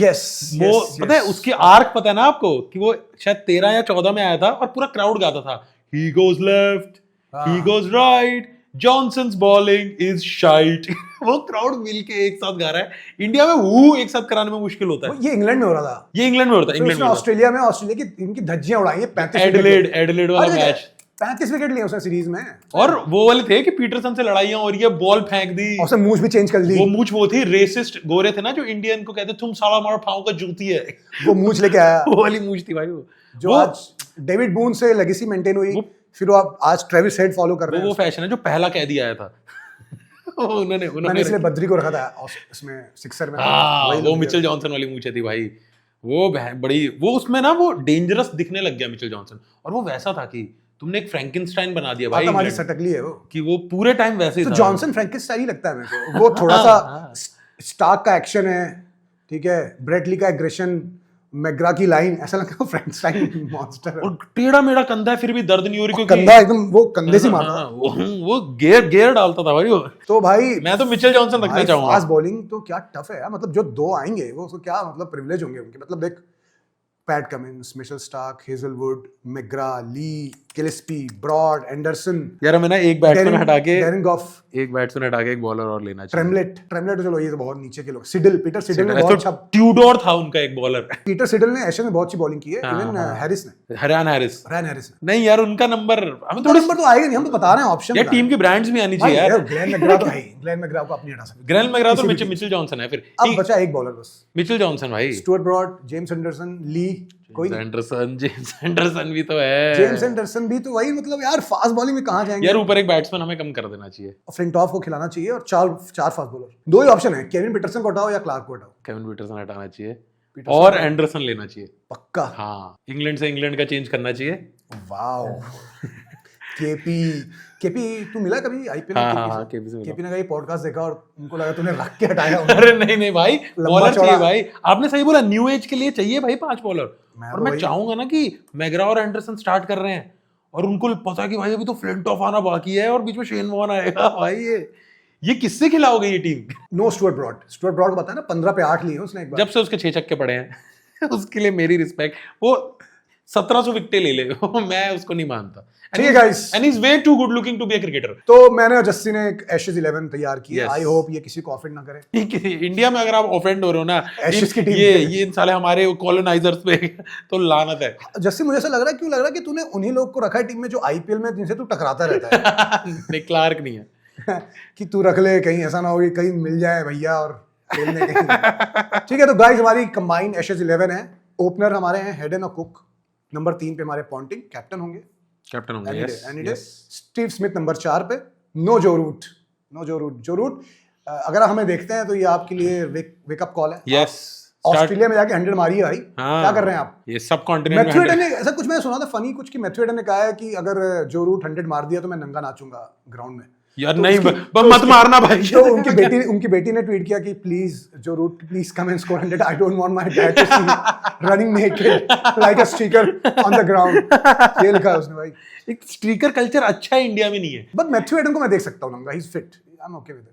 पता है उसकी आर्क पता है ना आपको, कि वो शायद 13 या 14 में आया था और पूरा क्राउड गाता था, he goes left, he goes right, Johnson's bowling is shite. वो क्राउड मिलके एक साथ गा रहा है। इंडिया में वो एक साथ कराने में मुश्किल होता है। ये इंग्लैंड में हो रहा था, इंग्लैंड में ऑस्ट्रेलिया की इनकी धज्जियां उड़ाई है। 35 एडिलेड वाला मैच, 35 विकेट लिए उसने सीरीज में। और वो वाले थे कि पीटरसन से लड़ाइयां और ये बॉल फेंक दी, और मूंछ भी चेंज कर दी। वो मूंछ वो थी, रेसिस्ट गोरे थे ना जो इंडियन को कहते तुम साला मारो फाओ का जूती है, वो मूंछ लेके आया। वो वाली मूंछ थी भाई, वो जो आज डेविड बून से लेगेसी मेंटेन हुई, फिर वो आज ट्रेविस हेड फॉलो कर रहे हैं। वो फैशन है जो पहला कैदी आया था। मैंने इसलिए बद्री को रखा था इसमें सिक्सर में। वो मिचेल जॉनसन वाली मूंछ थी भाई, वो बड़ी, वो उसमें ना वो डेंजरस दिखने लग गया मिचेल जॉनसन। और वो वैसा था कि तुमने एक फ्रैंकेनस्टाइन बना दिया भाई, हमारी सटकली है वो, कि वो पूरे टाइम वैसे ही था। जॉनसन फ्रैंकेनस्टाइन ही लगता है मेरे को। वो थोड़ा सा स्टार्क का एक्शन है, ठीक है, ब्रेटली का एग्रेशन, मैकग्रा की लाइन, ऐसा लगता है फ्रैंकेनस्टाइन मॉन्स्टर है। और टेढ़ा मेढ़ा कंधा है, फिर भी दर्द नहीं हो रही, क्योंकि कंधा एकदम वो कंधे से मारता, वो गेयर डालता था भाई वो। तो भाई मैं तो मिचेल जॉनसन रखना चाहूंगा। फास्ट बॉलिंग तो क्या टफ है यार, मतलब जो 2 आएंगे वो क्या मतलब प्रिविलेज होंगे उनके। मतलब देख Pat Cummins, Mitchell Starc, Hazlewood, McGrath, Lee, Gillespie, Broad, Anderson. यार हमें ना एक बैट्समैन हटा के एक बॉलर और लेना चाहिए। ट्रेमलेट तो चलो ये तो बहुत नीचे के लोग। सिडल, पीटर सिडल ने बहुत अच्छा, ट्यूडोर था उनका एक बॉलर। पीटर सिडल ने एशेज में बहुत अच्छी बॉलिंग की है। इवन रैन हैरिस नहीं यार उनका नंबर हमें तो नंबर तो आएगा नहीं, हम तो बता रहे हैं ऑप्शन यार, टीम की ब्रांड्स भी आनी चाहिए यार। ग्लेन मैग्रा तो है, ग्लेन मैग्रा को अपनी हटा सकते। ग्लेन मैग्रा तो मिचेल जॉनसन है। फिर अब बचा एक बॉलर बस, मिचेल जॉनसन भाई। स्टुअर्ट ब्रॉड, जेम्स एंडरसन, ली, कोई जेम्स एंडरसन भी तो है। जेम्स एंडरसन भी तो वही, मतलब यार फास्ट बॉलिंग में कहां जाएंगे यार। ऊपर एक बैट्समैन हमें कम कर देना चाहिए, फ्लिंटॉफ को खिलाना चाहिए और चार फास्ट बॉलर। दो ही ऑप्शन है, केविन पीटरसन को हटाओ या क्लार्क को हटाओं। केविन पीटरसन हटाना चाहिए और एंडरसन लेना चाहिए पक्का। हाँ, इंग्लैंड से इंग्लैंड का चेंज करना चाहिए। वाओ केपी तू मिला कभी आईपीएल में? हाँ, केपी ने कहीं पॉडकास्ट देखा और उनको लगा तूने रख के हटाया। अरे नहीं भाई, बॉलर चाहिए भाई। आपने सही बोला, न्यू एज के लिए चाहिए भाई 5 बॉलर। और मैं चाहूंगा ना कि मैग्रा और एंडरसन स्टार्ट कर रहे हैं और उनको पता है कि भाई अभी तो फ्लिंटॉफ आना बाकी है और बीच में शेन वॉर्न आएगा। भाई ये किससे खिलाओगे ये टीम? नो स्टुअर्ट ब्रॉड को पता है ना, 15 पे 8 लिए उसने एक बार, जब से उसके 6 छक्के पड़े हैं। उसके लिए मेरी रिस्पेक्ट। वो 1700 विकेटें ले ले, मैं उसको नहीं मानता। ठीक है guys, and he is way too good looking to be a cricketer. तो मैंने और जस्सी ने एक एशेज 11 तैयार की है। आई होप ये किसी को ऑफेंड ना करे। इंडिया में अगर आप ऑफेंड हो रहे हो ना एशेज की टीम, ये साले हमारे कॉलोनाइजर्स पे तो लानत है। जस्सी मुझे ऐसा लग रहा है, क्यों लग रहा है कि तूने उन्हीं लोग को रखा है टीम में जो आईपीएल में जिनसे तू टकराता रहता है। नहीं, क्लार्क नहीं है कि तू रख ले, कहीं ऐसा ना हो कि कहीं मिल जाए भैया और खेलने कहीं। ठीक है, तो गाइस हमारी कंबाइंड एशेज 11 है। ओपनर हमारे हैं हेडन और कुक। नंबर 3 पे हमारे पॉन्टिंग कैप्टन होंगे। स्टीव स्मिथ नंबर 4 पे। नो जो रूट। अगर हमें देखते हैं तो ये आपके लिए वेकअप कॉल है। यस, ऑस्ट्रेलिया में जाके 100 मारी है भाई। क्या कर रहे हैं आप? ये सब कॉन्टिनेंट मैथ्यूएडन ने ऐसा कुछ मैंने सुना था फनी कुछ, कि मैथ्यूएडन ने कहा है कि अगर जो रूट 100 मार दिया तो मैं नंगा नाचूंगा ग्राउंड में। यार तो नहीं, मत मारना भाई। तो उनकी बेटी ने ट्वीट किया कि please Joe Root, please come and score 100। I don't want my dad to see running naked like a streaker on the ground. ये लिखा है उसने भाई। एक स्ट्रीकर कल्चर अच्छा इंडिया में नहीं है। बट मैथ्यूएडन को मैं देख सकता हूं नंगा, he is fit, I am okay with it.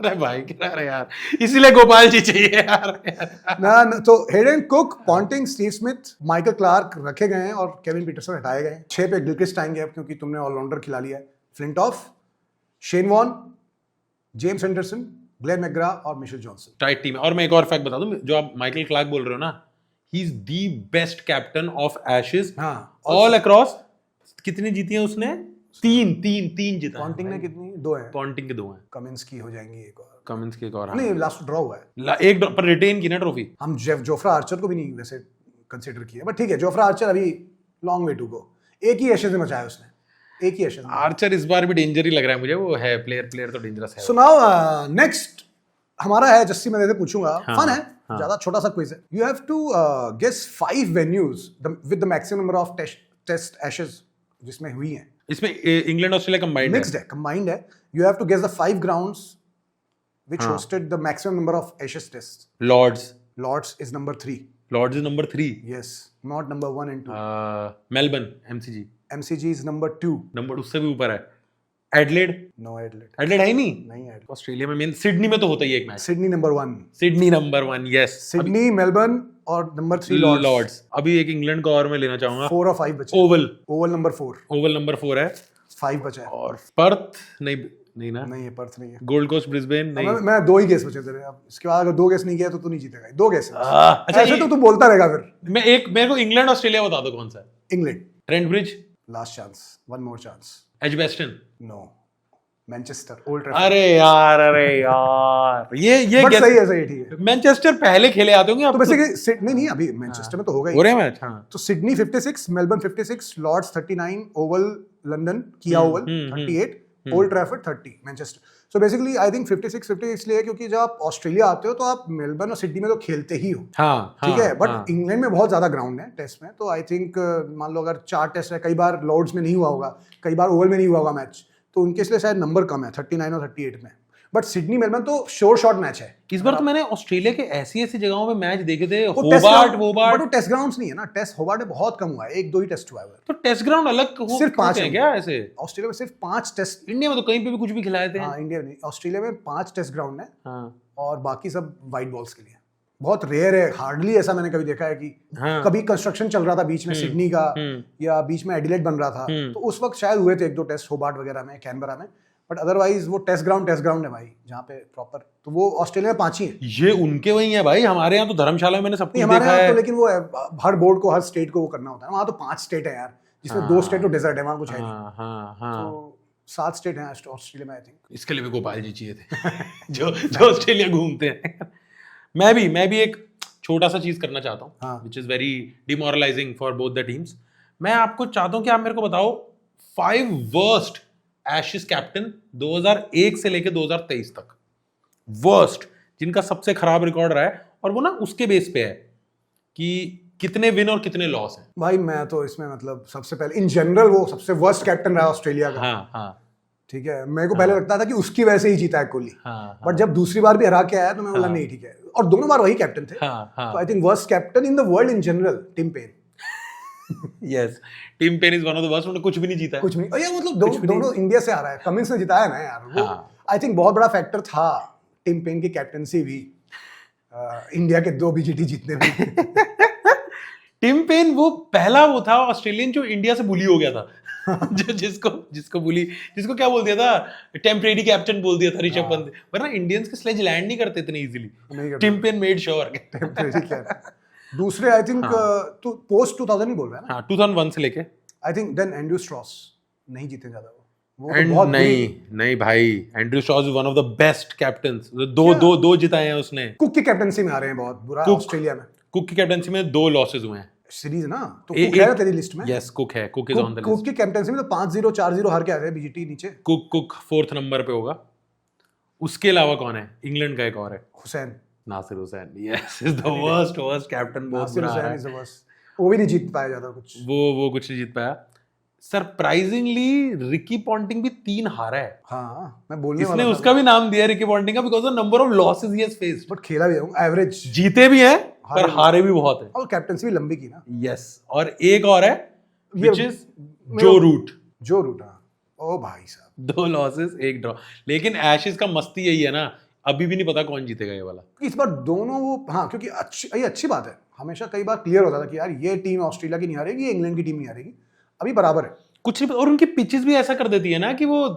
अरे भाई क्या रहे यार, इसीलिए गोपाल जी चाहिए यार। ना तो Hayden, cook, Ponting, Steve Smith, Michael Clarke रखे गए हैं और केविन पीटरसन हटाए गए हैं। 6 पे गिलक्रिस्ट आएंगे अब, क्योंकि तुमने ऑलराउंडर खिला लिया है। Flintoff, Shane Warne, James Anderson, Glenn McGrath और मिशेल जॉनसन। टाइट टीम है। और मैं एक और फैक्ट बता दूं, जो आप माइकल क्लार्क बोल रहे हो ना, he is the best captain of Ashes all across. कितनी जीती है उसने? तीन जीता। पॉन्टिंग ने कितनी? 2 है। पॉन्टिंग के 2 हैं। कमिंस की हो जाएंगी एक और। कमिंस की एक और। नहीं, लास्ट ड्रॉ हुआ है। एक पर रिटेन की ना ट्रॉफी। हम जोफ्रा आर्चर को भी नहीं वैसे कंसीडर किया, बट ठीक है, जोफ्रा आर्चर अभी लॉन्ग वे टू गो। एक ही एशेज में मचाया उसने, एक ही एशेज। आर्चर इस बार भी डेंजर ही लग रहा है मुझे। वो है प्लेयर तो डेंजरस है। सो नाउ नेक्स्ट हमारा है, जस्सी मैं पूछूंगा। फन है, ज्यादा छोटा सा क्विज है। You have to guess 5 venues with the maximum number of test Ashes जिसमें हुई हैं। इसमें इंग्लैंड ऑस्ट्रेलिया कंबाइंड है। कंबाइंड है। You have to guess the 5 grounds which hosted the maximum number of Ashes test. Lord's is number 3। Lord's is number 3। Yes, not number 1 and 2. Melbourne, MCG is number 2। Number उससे भी ऊपर है। Adelaide? No, Adelaide है ही नहीं। Adelaide. Australia में main Sydney में तो होता ही एक match. Sydney number 1। Yes, Sydney, Melbourne और नंबर 3 लॉर्ड्स। अभी एक इंग्लैंड का और मैं लेना चाहूंगा। 4 और 5 बचे। ओवल नंबर 4 है। 5 बचा है। और पर्थ नहीं ना? नहीं है, पर्थ नहीं है। गोल्ड कोस्ट, ब्रिस्बेन नहीं। मैं 2 ही गेस बचे तेरे। अब इसके बाद अगर 2 गेस नहीं किया तो तू नहीं जीतेगा। 2 गेस। अच्छा, ऐसे तो तू बोलता रहेगा फिर। मेरे को इंग्लैंड ऑस्ट्रेलिया बता दो कौन सा है। England. Trent Bridge, last chance, one more chance. Edgbaston, no. Manchester, Old Trafford. अरे यार ये बट सही है, ठीक है। मैनचेस्टर पहले खेले आते होंगे आप तो बेसिकली सिडनी नहीं, अभी मैनचेस्टर में तो होगा ही। हो रहे मैच। हाँ, तो Sydney 56, Melbourne 56, Lord's 39, Oval London, किया Oval 38, Old Trafford 30, Manchester. So basically I think 56 इसलिए क्योंकि जब आप ऑस्ट्रेलिया आते हो तो आप मेलबर्न और सिडनी में तो खेलते ही हो। ठीक है, बट इंग्लैंड में बहुत ज्यादा ग्राउंड है टेस्ट में। तो आई थिंक मान लो अगर 4 टेस्ट है, कई बार लॉर्ड्स में नहीं हुआ होगा, कई बार ओवल में नहीं हुआ होगा मैच, तो उनके इसलिए शायद नंबर कम है 39 और 38 में। बट सिडनी मेलबर्न तो श्योर शॉट मैच है। इस बार तो मैंने ऑस्ट्रेलिया के ऐसी जगहों पे मैच देखे थे। होबार्ट वो टेस्ट ग्राउंड्स नहीं है ना। टेस्ट होबार्ट में बहुत कम हुआ है, 1-2 ही टेस्ट हुआ है। तो टेस्ट ग्राउंड अलग सिर्फ 5 है क्या? ऐसे ऑस्ट्रेलिया में सिर्फ 5 टेस्ट। इंडिया में तो कहीं पे भी कुछ भी खिलाए थे। हाँ, इंडिया में, ऑस्ट्रेलिया में 5 टेस्ट ग्राउंड है। और बाकी सब वाइट बॉल्स के लिए। बहुत रेयर है, हार्डली ऐसा मैंने कभी देखा है कि कभी कंस्ट्रक्शन चल रहा था बीच में सिडनी का या बीच में एडिलेड बन रहा था, तो उस वक्त शायद हुए थे 1-2 टेस्ट होबार्ट वगैरह में, कैनबरा में, बट अदरवाइज वो टेस्ट ग्राउंड है भाई जहाँ पे प्रॉपर, तो वो ऑस्ट्रेलिया में 5 ही है। ये उनके वही है भाई, हमारे यहाँ तो धर्मशाला में मैंने सब कुछ हमारे देखा यहाँ है। तो लेकिन वो हर बोर्ड को हर स्टेट को वो करना होता है, वहाँ तो 5 स्टेट है यार, जिसमें 2 स्टेट तो डेजर्ट है, वहाँ कुछ है नहीं, तो 7 स्टेट हैं ऑस्ट्रेलिया में आई थिंक। इसके लिए भी गोपाल जी चाहिए थे जो ऑस्ट्रेलिया घूमते हैं। मैं भी एक छोटा सा चीज करना चाहता हूँ, which is very demoralising for both the teams. मैं आपको चाहता हूँ कि आप मेरे को बताओ 5 वर्स्ट एशेज कैप्टन 2001 से लेके 2023 तक, वर्स्ट, जिनका सबसे खराब रिकॉर्ड रहा है, और वो ना उसके बेस पे है कि कितने विन और कितने लॉस हैं। भाई मैं तो इसमें मतलब सबसे पहले इन जनरल वो सबसे वर्स्ट कैप्टन रहा ऑस्ट्रेलिया का। हाँ ठीक है, मेरे को पहले लगता था कि उसकी वजह से ही जीता है कोहली, बट जब दूसरी बार भी हरा के आया तो मैं बोला नहीं ठीक है, और दोनों बार वही कैप्टन थे। तो I think worst captain in the world in general Tim Paine. Yes, Tim Paine is one of the worst, उन्होंने कुछ भी नहीं जीता है। कुछ भी नहीं, ये मतलब दोनों इंडिया से आ रहा है, कमिंस ने जिताया ना यार, वो आई थिंक बहुत बड़ा फैक्टर था टिम पेन की कैप्टनसी भी, इंडिया के 2 बीजीटी जीतने में। टिम पेन वो पहला वो था ऑस्ट्रेलियन जो इंडिया से बुली हो गया था। जिसको क्या बोल दिया था, टेम्परेरी कैप्टन बोल दिया था ऋषभ पंत, वरना इंडियंस के स्लेज लैंड नहीं करते इतने easily. Tim Paine made sure. दूसरे आई थिंक पोस्ट 2000 ही बोल रहा है ना। 2001 से लेके I think then Andrew Strauss नहीं जीते ज्यादा वो तो बहुत नहीं भाई, Andrew Strauss is one of the best captains, दो जिताए हैं उसने। कुक की कैप्टनसी में आ रहे हैं बहुत बुरा ऑस्ट्रेलिया में। कुक की कैप्टनसी में 2 लॉसेस हुए हैं सीरीज ना, तो कुक है तेरी लिस्ट में। यस, कुक है, cook is on the list. Cook की कैप्टनसी में तो 5-0 4-0 हार के आए थे बीजीटी नीचे। कुक 4th नंबर पे होगा। उसके अलावा कौन है? इंग्लैंड का एक और है, Hussain, Nasser Hussain. Yes, is the worst captain. Nasser Hussain is the worst, वो भी नहीं जीत पाया ज्यादा कुछ, वो कुछ नहीं जीत पाया। सरप्राइजिंगली रिकी पॉन्टिंग भी 3 हारा है। हाँ, मैं बोलने इसने उसका भी नाम दिया रिकी पॉन्टिंग का, because the number of losses he has faced. But खेला भी एवरेज, जीते भी हैं पर हारे भी बहुत है, और कैप्टनसी भी लंबी की ना। यस, और एक और है व्हिच इज जो रूट। ओ भाई साहब, 2 लॉसेस 1 ड्रॉ। लेकिन एशेज का मस्ती यही है ना, अभी भी नहीं पता कौन जीतेगा ये वाला। इस बार दोनों वो, हाँ, क्योंकि ये अच्छी बात है, हमेशा कई बार क्लियर होता था कि यार ये टीम ऑस्ट्रेलिया की नहीं हारेगी, ये इंग्लैंड की टीम नहीं हारेगी, अभी बराबर है कुछ नहीं। और उनकी पिचेस भी ऐसा कर देती है ना कि वो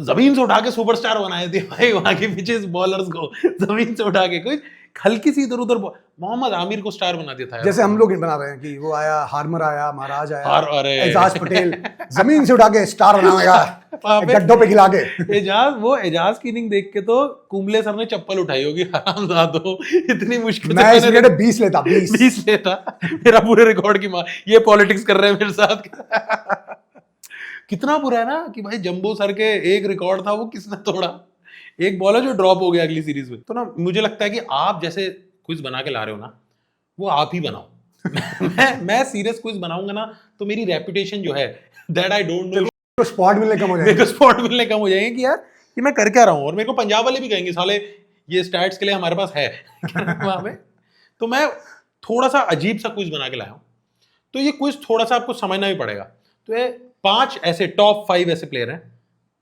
जमीन से उठा के सुपरस्टार बनाए थे भाई, वहां की पिचेस बॉलर्स को जमीन से उठा के, कोई हल्की सी इधर उधर। मोहम्मद आमिर को स्टार बना दिया था, जैसे हम लोग बना रहे हैं कि वो आया, हार्मर आया, महाराज आया, अरे एजाज पटेल जमीन से उठा के स्टार बनाएगा गड्ढों पे खिला के। एजाज की इनिंग देख के तो कुंबले सर ने चप्पल उठाई होगी, हरामजादो, इतनी मुश्किल मैं इस विकेट 20 लेता मेरा पूरे रिकॉर्ड की मार, ये पॉलिटिक्स कर रहे हैं मेरे साथ। कितना बुरा है ना कि भाई जंबो सर के एक रिकॉर्ड था, वो किसने तोड़ा? एक बॉलर जो ड्रॉप हो गया अगली सीरीज में। तो ना मुझे लगता है कि आप जैसे क्विज बना के ला रहे हो ना, वो आप ही बनाओ। मैं सीरियस क्विज बनाऊंगा ना तो मेरी रेपुटेशन जो है, दैट आई डोंट नो, तो स्पॉट मिलने कम हो जाएंगे। मेरे को स्पॉट मिलने कम हो जाएंगे कि यार कि मैं कर क्या रहा हूँ। और मेरे को पंजाब वाले भी कहेंगे साले ये स्टैट्स के लिए हमारे पास है वहां पे। तो मैं थोड़ा सा अजीब सा क्विज बना के लाया हूँ, तो ये क्विज थोड़ा सा आपको समझना भी पड़ेगा। तो ये 5 ऐसे टॉप 5 ऐसे प्लेयर हैं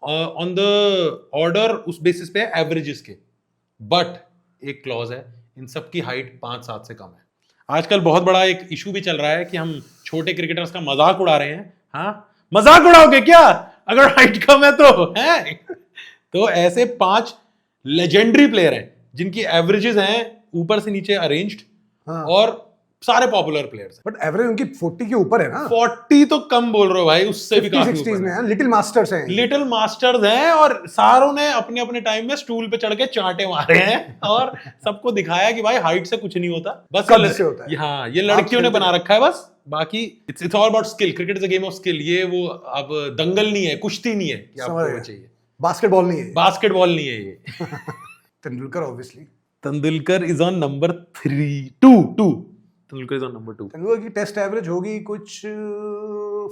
ऑन द ऑर्डर, उस बेसिस पे एवरेजेस के, बट एक क्लॉज है, इन सब की हाइट 5-7 से कम है। आजकल बहुत बड़ा एक इशू भी चल रहा है कि हम छोटे क्रिकेटर्स का मजाक उड़ा रहे हैं। हाँ, मजाक उड़ाओगे क्या अगर हाइट कम है तो? है तो ऐसे 5 लेजेंडरी प्लेयर हैं जिनकी एवरेजेस हैं ऊपर से नीचे अरेंज्ड, और सारे पॉपुलर प्लेयर्स हैं। बट एवरेज उनकी 40 के ऊपर है ना। 40 तो कम बोल रहे हो भाई, उससे भी काफी 60s में है। लिटिल मास्टर्स हैं, और सारों ने अपने अपने टाइम में स्टूल पे चढ़ के चांटे मारे हैं और सबको दिखाया कि भाई हाइट से कुछ नहीं होता, बस से होता है। हाँ, ये लड़कियों ने बना रखा है बस, बाकी it's all about skill. Cricket is a game of skill. ये वो अब दंगल नहीं है, कुश्ती नहीं है कि आपको चाहिए, बास्केटबॉल नहीं है ये। Tendulkar obviously, Tendulkar is on number 2। Tendulkar is on number 2। Tendulkar की टेस्ट एवरेज होगी कुछ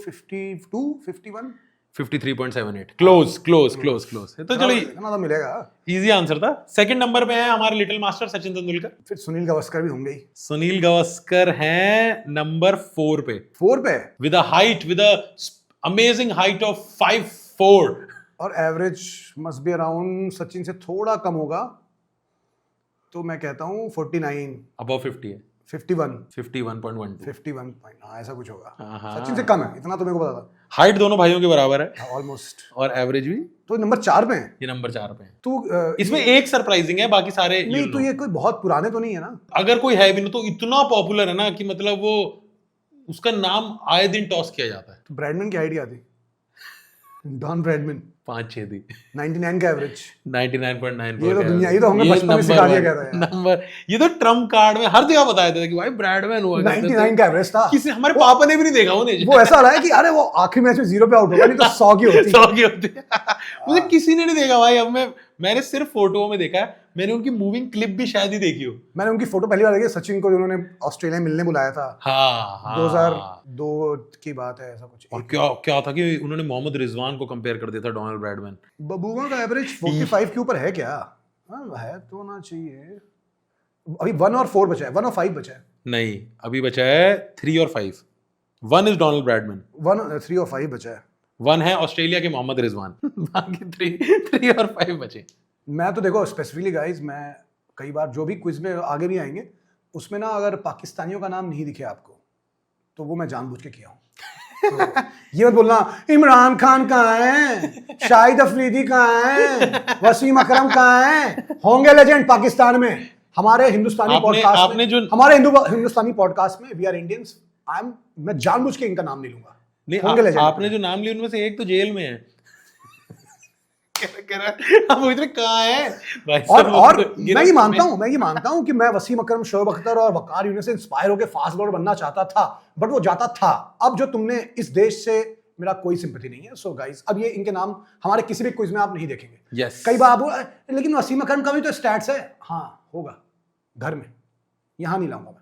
52 51 53.78। क्लोज। तो चलो इतना तो मिलेगा, इजी आंसर था। सेकंड नंबर पे है हमारे लिटिल मास्टर सचिन तेंदुलकर। फिर सुनील गावस्कर भी होंगे ही। सुनील गावस्कर हैं नंबर 4 पे with a amazing height of 5'4", और average must be around Sachin से थोड़ा कम होगा, तो मैं कहता हूँ 49 अबव 50 है 51 51.12 51 हाँ ऐसा कुछ होगा। हाँ। सचिन से कम है, इतना तो मेरे को पता था। हाइट दोनों भाइयों के बराबर है ऑलमोस्ट। और एवरेज भी। तो नंबर 4 पे है ये नंबर 4 पे है। तू इसमें एक सरप्राइजिंग है, बाकी सारे नहीं, तो ये कोई बहुत पुराने तो नहीं है ना? अगर कोई है भी ना तो इतना पॉपुलर है ना कि मतलब वो उसका नाम आए दिन टॉस किया जाता है। तो ब्रैडमैन की हाइट क्या थी? डॉन ब्रैडमैन 5'6" थी। 99 का एवरेज। 99.9। ये तो दुनिया, ये तो हमने बचपन में सिखा दिया गया था नंबर। ये तो ट्रम्प कार्ड में हर जगह बताया था कि भाई ब्रैडमैन हुआ 99 का एवरेज था। किसी हमारे पापा ने भी नहीं देखा उन्हें। वो ऐसा रहा है कि अरे वो आखिरी मैच में 0 पे आउट होगा, नहीं तो 100 की होती। 100 की होती मुझे किसी ने नहीं देखा भाई। अब मैंने सिर्फ फोटो में देखा है, मैंने उनकी मूविंग क्लिप भी शायद ही देखी हो। मैंने उनकी फोटो पहली बार देखी सचिन को, जिन्होंने ऑस्ट्रेलिया मिलने बुलाया था। हाँ 2002 की बात है ऐसा कुछ। और क्या था कि उन्होंने मोहम्मद रिजवान को कंपेयर कर दिया था डोनाल्ड ब्रैडमैन। बबूआ का एवरेज 45 के ऊपर है क्या? हाँ है तो ना चाहिए। अभी 1 और 4 बचा है, 1 और 5 बचा है। नहीं, अभी बचा है 3 और 5। 1 इज डोनाल्ड ब्रैडमैन, 3 और 5 बचा है। 1 है ऑस्ट्रेलिया के मोहम्मद रिजवान, बाकी 3 और 5 बचे। मैं तो देखो स्पेसिफिकली गाइस, मैं कई बार जो भी क्विज में आगे भी आएंगे उसमें ना अगर पाकिस्तानियों का नाम नहीं दिखे आपको तो वो मैं जानबूझ के किया हूँ। तो ये मत बोलना इमरान खान कहाँ है, शाहिद अफरीदी कहाँ है, वसीम अकरम कहाँ है, होंगे लेजेंड पाकिस्तान में। हमारे हिंदुस्तानी पॉडकास्ट में, हमारे हिंदुस्तानी पॉडकास्ट में वी आर इंडियंस, मैं जानबूझ के इनका नाम नहीं लूंगा। नहीं, आपने जो नाम लिया उनमें से एक तो जेल में है। कहाँ है? और मैं ये मानता हूँ कि मैं वसीम अकरम, शोएब अख्तर और वकार यूनिस से इंस्पायर होकर फास्ट बॉलर बनना चाहता था, बट वो जाता था। अब जो तुमने इस देश से मेरा कोई सिंपैथी नहीं है। सो गाइस, अब ये इनके नाम हमारे किसी भी क्विज में आप नहीं देखेंगे। कई बार आप लेकिन वसीम अकरम का भी तो स्टैट्स है। हाँ होगा घर में, यहाँ नहीं लाऊंगा मैं।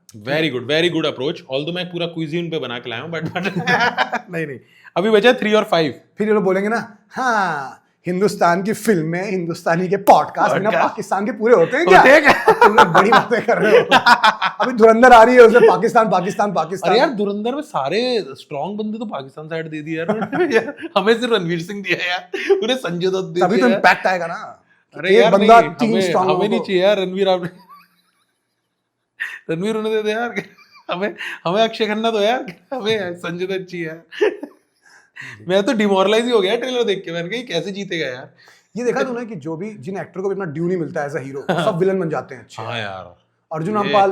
Very good approach. ऑल्दो मैं पूरा क्विज ही उन पे बना के लाया हूँ, बट नहीं अभी बचा 3 और 5। फिर ये लोग बोलेंगे ना, हाँ हिंदुस्तान की फिल्में, हिंदुस्तानी के पॉडकास्ट बिना पाकिस्तान के पूरे होते हैं क्या? तुम लोग बड़ी बातें कर रहे हो। अभी धुरंधर आ रही है, उसमें पाकिस्तान। अरे यार धुरंधर में सारे स्ट्रॉन्ग बंदे तो पाकिस्तान साइड दे दिए यार। हमें सिर्फ रणवीर सिंह दिया यार, उन्हें संजय दत्त दे दिया। तभी तो इम्पैक्ट आएगा ना। अरे यार बंदा 3 स्ट्रॉन्ग हमें नहीं चाहिए यार। रणवीर उन्हें दे दे यार। हमें अक्षय खन्ना दो यार, हमें संजय दत्त चाहिए यार। मैं तो डिमोरलाइज ही हो गया ट्रेलर देख के। मैंने कहा कैसे जीतेगा यार। ये देखा तूने कि जो भी जिन एक्टर को भी इतना ड्यू नहीं मिलता एज अ हीरो, सब विलन बन जाते हैं अच्छे। हाँ यार, अर्जुन रामपाल,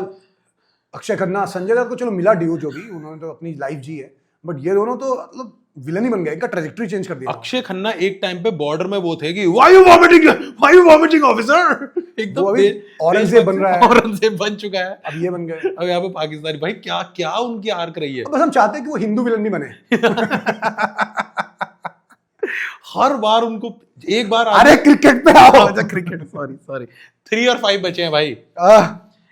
अक्षय खन्ना, संजय दत्त को चलो मिला ड्यू, जो भी उन्होंने तो अपनी लाइफ जी है, बट ये दोनों तो मतलब विलन ही बन गए। इनका ट्रैजेक्टरी चेंज कर दिया। अक्षय खन्ना एक टाइम पे बॉर्डर में वो थे कि व्हाई यू वॉमिटिंग ऑफिसर। एकदम औरंगजेब बन रहा है, औरंगजेब बन चुका है, अब ये बन गए। अब यहाँ पे पाकिस्तानी भाई क्या उनकी आर्क रही है। बस हम चाहते हैं कि वो हिंदू विलन नहीं बने। हर बार उनको एक बार अरे क्रिकेट पे आओ। क्रिकेट सॉरी 3 और 5 बचे हैं भाई।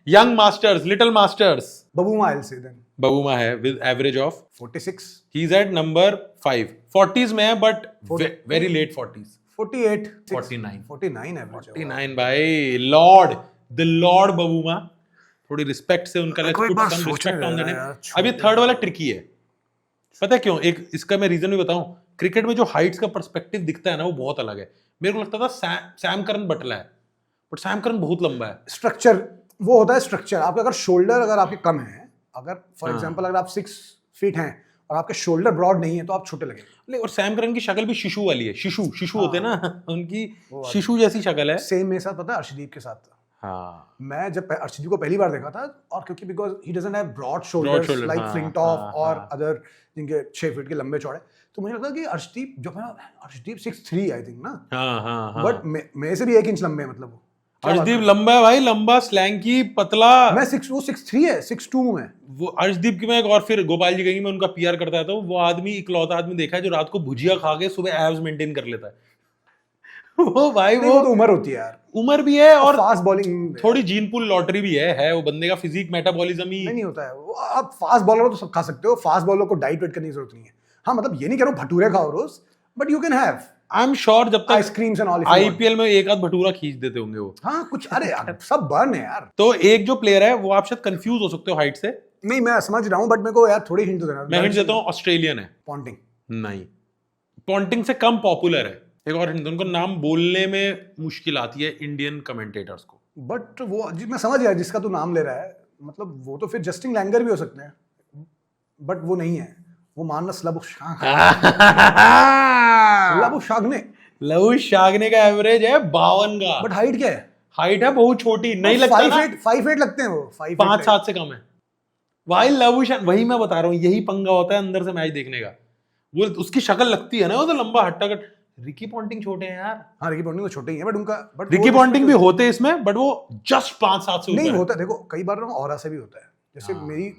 Young masters, little masters. Bavuma I'll say then. Bavuma है with average of 46. He is at number 5। 40s में है but very late 40s। 48. 49 average. 49 भाई। लॉर्ड बबूमा। थोड़ी रिस्पेक्ट से उनका रिस्पेक्ट ऑन द नेम। अब ये थर्ड वाला ट्रिकी है, पता है क्यों? एक इसका मैं रीजन भी बताऊं। क्रिकेट में जो हाइट्स का पर्सपेक्टिव दिखता है ना, वो बहुत अलग है। मेरे को लगता था सैम करन बटला है, बट सैम करन बहुत लंबा है। स्ट्रक्चर वो होता है, स्ट्रक्चर। आपका अगर शोल्डर अगर आपके कम है, अगर फॉर एग्जांपल अगर आप 6 फीट हैं और आपके शोल्डर ब्रॉड नहीं है तो आप छोटे लगेंगे। और सैम करन की शक्ल भी शिशु वाली है। शिशु होते हैं ना, उनकी शिशु जैसी शक्ल है। सेम मेरे साथ पता है अर्शदीप के साथ। हाँ, मैं जब अर्शदीप को पहली बार देखा था, और क्योंकि because he doesn't have broad shoulders like Flintoff और अदर जिनके 6 फीट के लंबे चौड़े, तो मुझे लगता कि अर्शदीप 6'3" आई थिंक ना। हाँ। बट मेरे से भी 1 इंच लंबे हैं, मतलब अर्शदीप लंबा है भाई, लंबा, स्लैंकी, पतला। मैं 6'3" है, 6'2" में। वो अर्शदीप की मैं एक और फिर गोपाल जी कहेंगे मैं उनका पीआर करता था। वो आदमी इकलौता आदमी देखा है जो रात को भुजिया खा के सुबह एब्स मेंटेन कर लेता है। वो भाई वो तो उम्र होती है यार, उम्र भी है और फास्ट बॉलिंग, थोड़ी जीन पूल लॉटरी भी है। वो बंदे का फिजिक मेटाबॉलिज्म ही नहीं होता है। आप फास्ट बॉलर तो सब खा सकते हो, फास्ट बॉलर को डाइट वेट करने की जरूरत नहीं है। हाँ मतलब ये नहीं कह रहा हूँ भटूरे खाओ रोज, but you can have, I am sure जब तक आइसक्रीम्स एंड ऑल, आईपीएल में एक आध भटूरा खींच देते होंगे वो। हाँ कुछ, अरे यार सब बर्न है यार। तो एक जो प्लेयर है वो आप शायद कंफ्यूज हो सकते हो हाइट से। नहीं मैं समझ रहा हूँ, बट मेरे को यार थोड़ी हिंट देना। मैं हिंट देता हूँ, ऑस्ट्रेलियन है। पॉन्टिंग नहीं, पॉन्टिंग से कम पॉपुलर है। एक और हिंट, उनको नाम बोलने में मुश्किल आती है इंडियन कमेंटेटर्स को। बट वो मैं समझ गया जिसका तू नाम ले रहा है, मतलब वो तो फिर जस्टिन लैंगर भी हो सकते हैं, बट वो नहीं है, वो मानस लबुशाग्ने का एवरेज है 52 का। बट हाइट क्या है? हाइट है बहुत छोटी, नहीं लगता ना 5'8" लगते हैं वो, 5'7" से कम है भाई लबुशान। वही मैं बता रहा हूँ, यही पंगा होता है अंदर से मैच देखने का। वो उसकी शक्ल लगती है ना, वो तो लंबा हट्टा कट। रिकी पॉन्टिंग छोटे हैं यार। हाँ रिकी पॉन्टिंग तो छोटे ही है, बट रिकी पॉन्टिंग भी होते हैं इसमें, बट वो जस्ट 5'7" से नहीं ऊपर होता। देखो कई बार ना ऑरा से भी होता है, जैसे हाँ। मेरी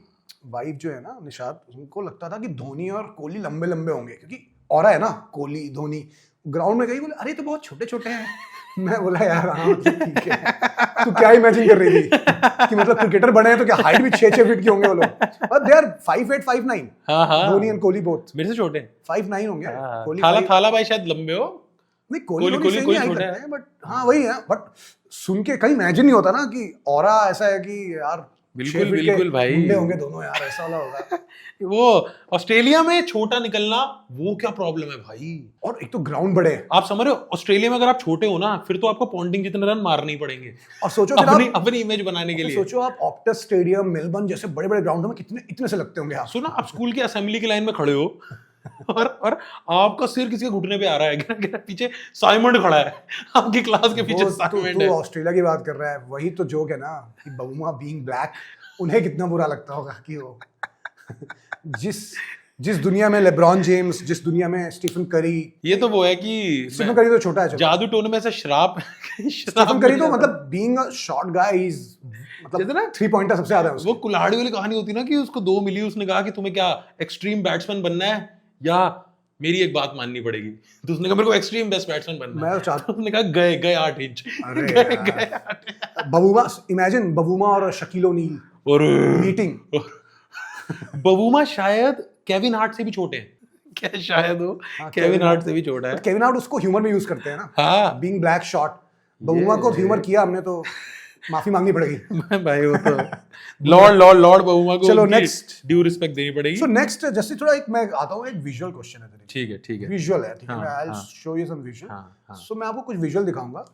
वाइफ जो है ना निशात, उनको लगता था कि धोनी और कोहली लंबे लंबे होंगे क्योंकि ऑरा है ना, कोहली धोनी। ग्राउंड में गई, बोले अरे तो बहुत छोटे छोटे हैं। मैं बोला यार हाँ ठीक है, तू क्या इमेजिन कर रही थी कि मतलब क्रिकेटर बने हैं तो क्या हाइट भी 6-6 फीट के होंगे वो लोग? But they are 5'8", 5'9". Dhoni and Kohli both मेरे से छोटे 5'9" होंगे। कोहली थाला भाई शायद लंबे हो। नहीं कोहली छोटा है, बट हाँ वही है। बट सुन के कहीं इमेजिन नहीं होता ना कि ऑरा ऐसा है कि यार बिल्कुल भाई होंगे दोनों यार, ऐसा वाला होगा। वो ऑस्ट्रेलिया में छोटा निकलना वो क्या प्रॉब्लम है भाई। और एक तो ग्राउंड बड़े हैं, आप समझ रहे हो, ऑस्ट्रेलिया में अगर आप छोटे हो ना, फिर तो आपको पॉन्टिंग जितने रन मारने ही पड़ेंगे। और सोचो अपनी इमेज बनाने के लिए। सोचो आप ऑप्टस स्टेडियम, मेलबर्न जैसे बड़े बड़े ग्राउंड में कितने इतने से लगते होंगे। सुना, आप स्कूल की असेंबली की लाइन में खड़े हो और आपका सिर किसी के घुटने पे आ रहा है, पीछे साइमंड खड़ा है, आपकी क्लास के पीछे साइमंड है। तू ऑस्ट्रेलिया की बात कर रहा है, वही तो जोक है ना कि बउमा बीइंग ब्लैक, उन्हें कितना बुरा लगता होगा कि वो जिस दुनिया में लेब्रॉन जेम्स, जिस दुनिया में स्टीफन करी। ये तो वो है कि स्टीफन करी तो छोटा है, जादू टोने में से श्राप स्टीफन करी तो मतलब being a short guy is मतलब 3 पॉइंटर सबसे ज्यादा है उसके। वो कुल्हाड़ी वाली कहानी होती ना कि उसको 2 मिली, उसने कहा कि तुम्हें क्या एक्सट्रीम बैट्समैन बनना है या मेरी एक बात माननी पड़ेगी, तो उसने कहा मेरे को एक्सट्रीम बेस्ट बैट्समैन बनना है। मैं चाहता हूं, उसने कहा गए 8 इंच। बबूमा, इमेजिन बबूमा और शकील ओनील और मीटिंग। बबूमा शायद केविन हार्ट से भी छोटे हैं क्या? शायद वो केविन हार्ट से भी छोटा है। केविन हार्ट उसको ह्यूमर में यूज करते हैं ना, हाँ बीइंग ब्लैक शॉट। बबूमा को ह्यूमर किया हमने तो माफी मांगनी पड़ेगी भाई। वो तो लॉर्ड बबूमा को चलो नेक्स्ट ड्यू रिस्पेक्ट देनी पड़ेगी। सो नेक्स्ट जस्ट थोड़ा एक मैं आता हूं, एक विजुअल क्वेश्चन है तेरे। ठीक है विजुअल है, ठीक है। I will show you some visual. So मैं आपको कुछ विजुअल दिखाऊंगा।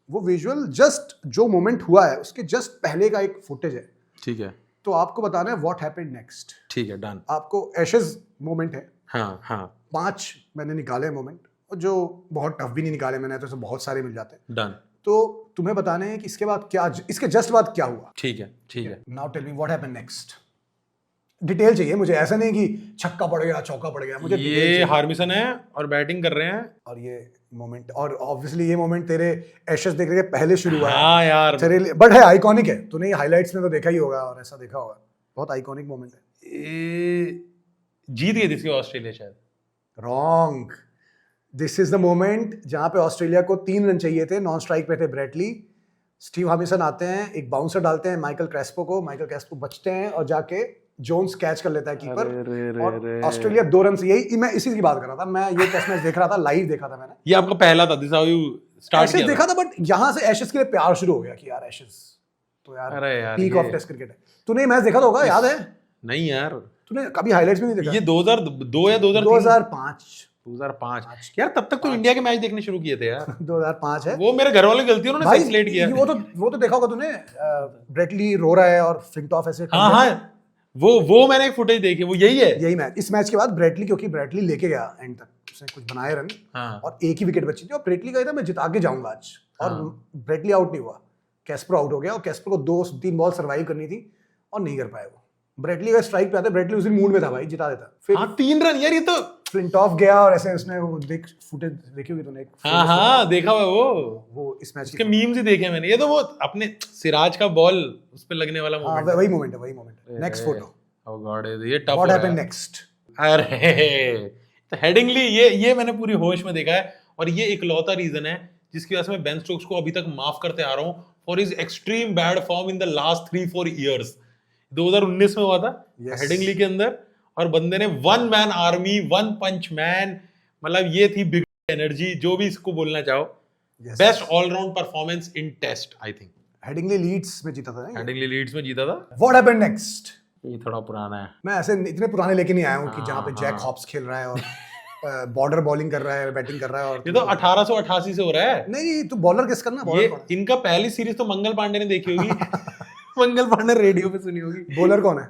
वो विजुअल जस्ट जो मोमेंट हुआ है उसके जस्ट पहले का एक फुटेज है, ठीक है। तो आपको बताना है व्हाट हैपेंड नेक्स्ट। ठीक है, डन। आपको एशेज मोमेंट है। हाँ 5 मैंने निकाले मोमेंट, जो बहुत टफ भी नहीं निकाले मैंने, तो बहुत सारे मिल जाते हैं। डन। तो तुम्हें बताने हैं कि इसके बाद क्या, इसके जस्ट बाद क्या हुआ। ठीक है। Now tell me what happened next. Detail चाहिए मुझे, ऐसा नहीं कि छक्का पड़ गया चौका पड़ गया, मुझे ये हार्मिसन है और बैटिंग कर रहे हैं, और ये मोमेंट, और ऑब्वियसली ये मोमेंट तेरे एशेस देखने के पहले शुरू हुआ है। हाँ यार, तेरे लिए बट है आइकॉनिक है, तूने ये हाइलाइट्स में तो देखा ही होगा और ऐसा देखा होगा, बहुत आइकॉनिक मोमेंट है। जीत गई थी ऑस्ट्रेलिया शायद। Wrong. This is the moment जहां पे ऑस्ट्रेलिया को 3 रन चाहिए थे, नॉन स्ट्राइक पे थे ब्रेटली। स्टीव हार्मिसन आते हैं, एक बाउंसर डालते हैं माइकल क्रेस्पो को, माइकल क्रेस्पो बचते हैं और जाके जोन्स कैच कर लेता है कीपर, और ऑस्ट्रेलिया 2 रन से, यही मैं इसी की बात कर रहा था। मैं ये टेस्ट मैच देख रहा था, लाइव देखा था मैंने। ये आपका पहला था, दिस हाउ यू स्टार्ट किया देखा था, बट यहाँ से एशेस के लिए प्यार शुरू हो गया कि यार एशेस तो यार पीक ऑफ टेस्ट क्रिकेट है। तूने मैच देखा होगा, याद है? नहीं यार, तूने कभी हाइलाइट्स में नहीं देखा? ये 2002 या 2005 यार, तब तक तो इंडिया के मैच देखने शुरू किए थे यार। 2005 है वो, मेरे घर वाले गलती उन्होंने सेलेक्ट किया। वो तो देखा होगा तूने, ब्रेटली रो रहा है और फ्लिंटॉफ ऐसे। हाँ वो मैंने एक फुटेज देखी, वो यही मैच। इस मैच के बाद ब्रेटली, क्योंकि ब्रेटली लेके गया एंड तक, उसने कुछ बनाए रन और एक ही विकेट बची थी, और ब्रेटली कहा था मैं जिता के जाऊंगा आज, और ब्रेटली आउट नहीं हुआ, कैस्पर आउट हो गया, और कैस्पर को 2-3 बॉल सर्वाइव करनी थी और नहीं कर पाए वो। ब्रेटली का स्ट्राइक पे आता, ब्रेटली उसी मूड में था भाई, जिता देता। फिर 3 रन यार, ये तो फ्लिंटॉफ गया और ऐसे उसने वो फुटेज देखी होगी तूने? देखा हुआ वो इस मैच के मीम्स ही देखे मैंने। ये तो वो अपने सिराज का बॉल उस पे लगने वाला मोमेंट, वही मोमेंट है। Next photo. ओह गॉड, ये टफ। What happened next? अरे तो हेडिंगली, ये मैंने पूरी होश में देखा है, और ये इकलौता रीजन है जिसकी वजह से मैं बेन स्टोक्स को अभी तक माफ करते आ रहा हूँ for his extreme bad form in the last 3-4 years. 2019 में हुआ था हेडिंगली के अंदर, और बंदे ने 1 मैन आर्मी, 1 पंच मैन, मतलब ये थी बिग एनर्जी, जो भी इसको बोलना चाहो। Best allround performance in test, I think. Headingley Leeds में जीता था। What happened next? ये थोड़ा पुराना है, मैं ऐसे इतने पुराने लेके नहीं आया हूँ कि जहाँ पे जैक हॉब्स खेल रहा है और बॉर्डर बॉलिंग कर रहा है, बैटिंग कर रहा है। और ये तो 1888 से हो रहा है। नहीं, तू बॉलर किस करना, ये इनका पहली सीरीज तो मंगल पांडे ने देखी होगी। मंगल पांडे रेडियो पे सुनी होगी। बॉलर कौन है?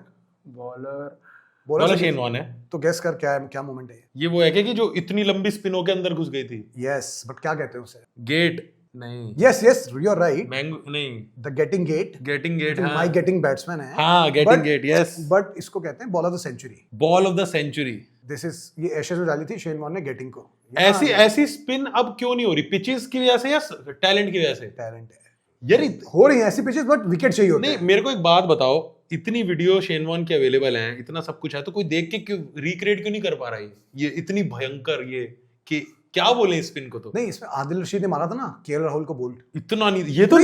बॉलर शेन वॉर्न है। तो गेस कर क्या मोमेंट है ये? वो है कि जो इतनी लंबी स्पिनों के अंदर घुस गई थी। यस, बट क्या कहते हैं उसे? गेट नहीं। Yes you are right. Mango नहीं, द गेटिंग गेट। हाँ। माई गेटिंग बैट्समैन है। हाँ, गेटिंग गेट, यस। बट इसको कहते हैं ball of the century. Ball of the century. This is, ये एशेज में डाली थी शेन वॉर्न ने गेटिंग को। ऐसी स्पिन अब क्यों नहीं हो रही? पिचेस की वजह से या टैलेंट की वजह से? टैलेंट है यार, हो रही है ऐसी पिचेस, बट विकेट चाहिए होते नहीं। मेरे को एक बात बताओ, इतनी वीडियो शेन वॉर्न की अवेलेबल है, इतना सब कुछ है, तो कोई देख के क्यों रिक्रिएट क्यों नहीं कर पा रहा है? ये इतनी भयंकर, ये कि क्या बोले स्पिन को? तो नहीं, इसमें आदिल रशीद ने मारा था ना केएल राहुल को बोल्ड। इतना नहीं, ये तो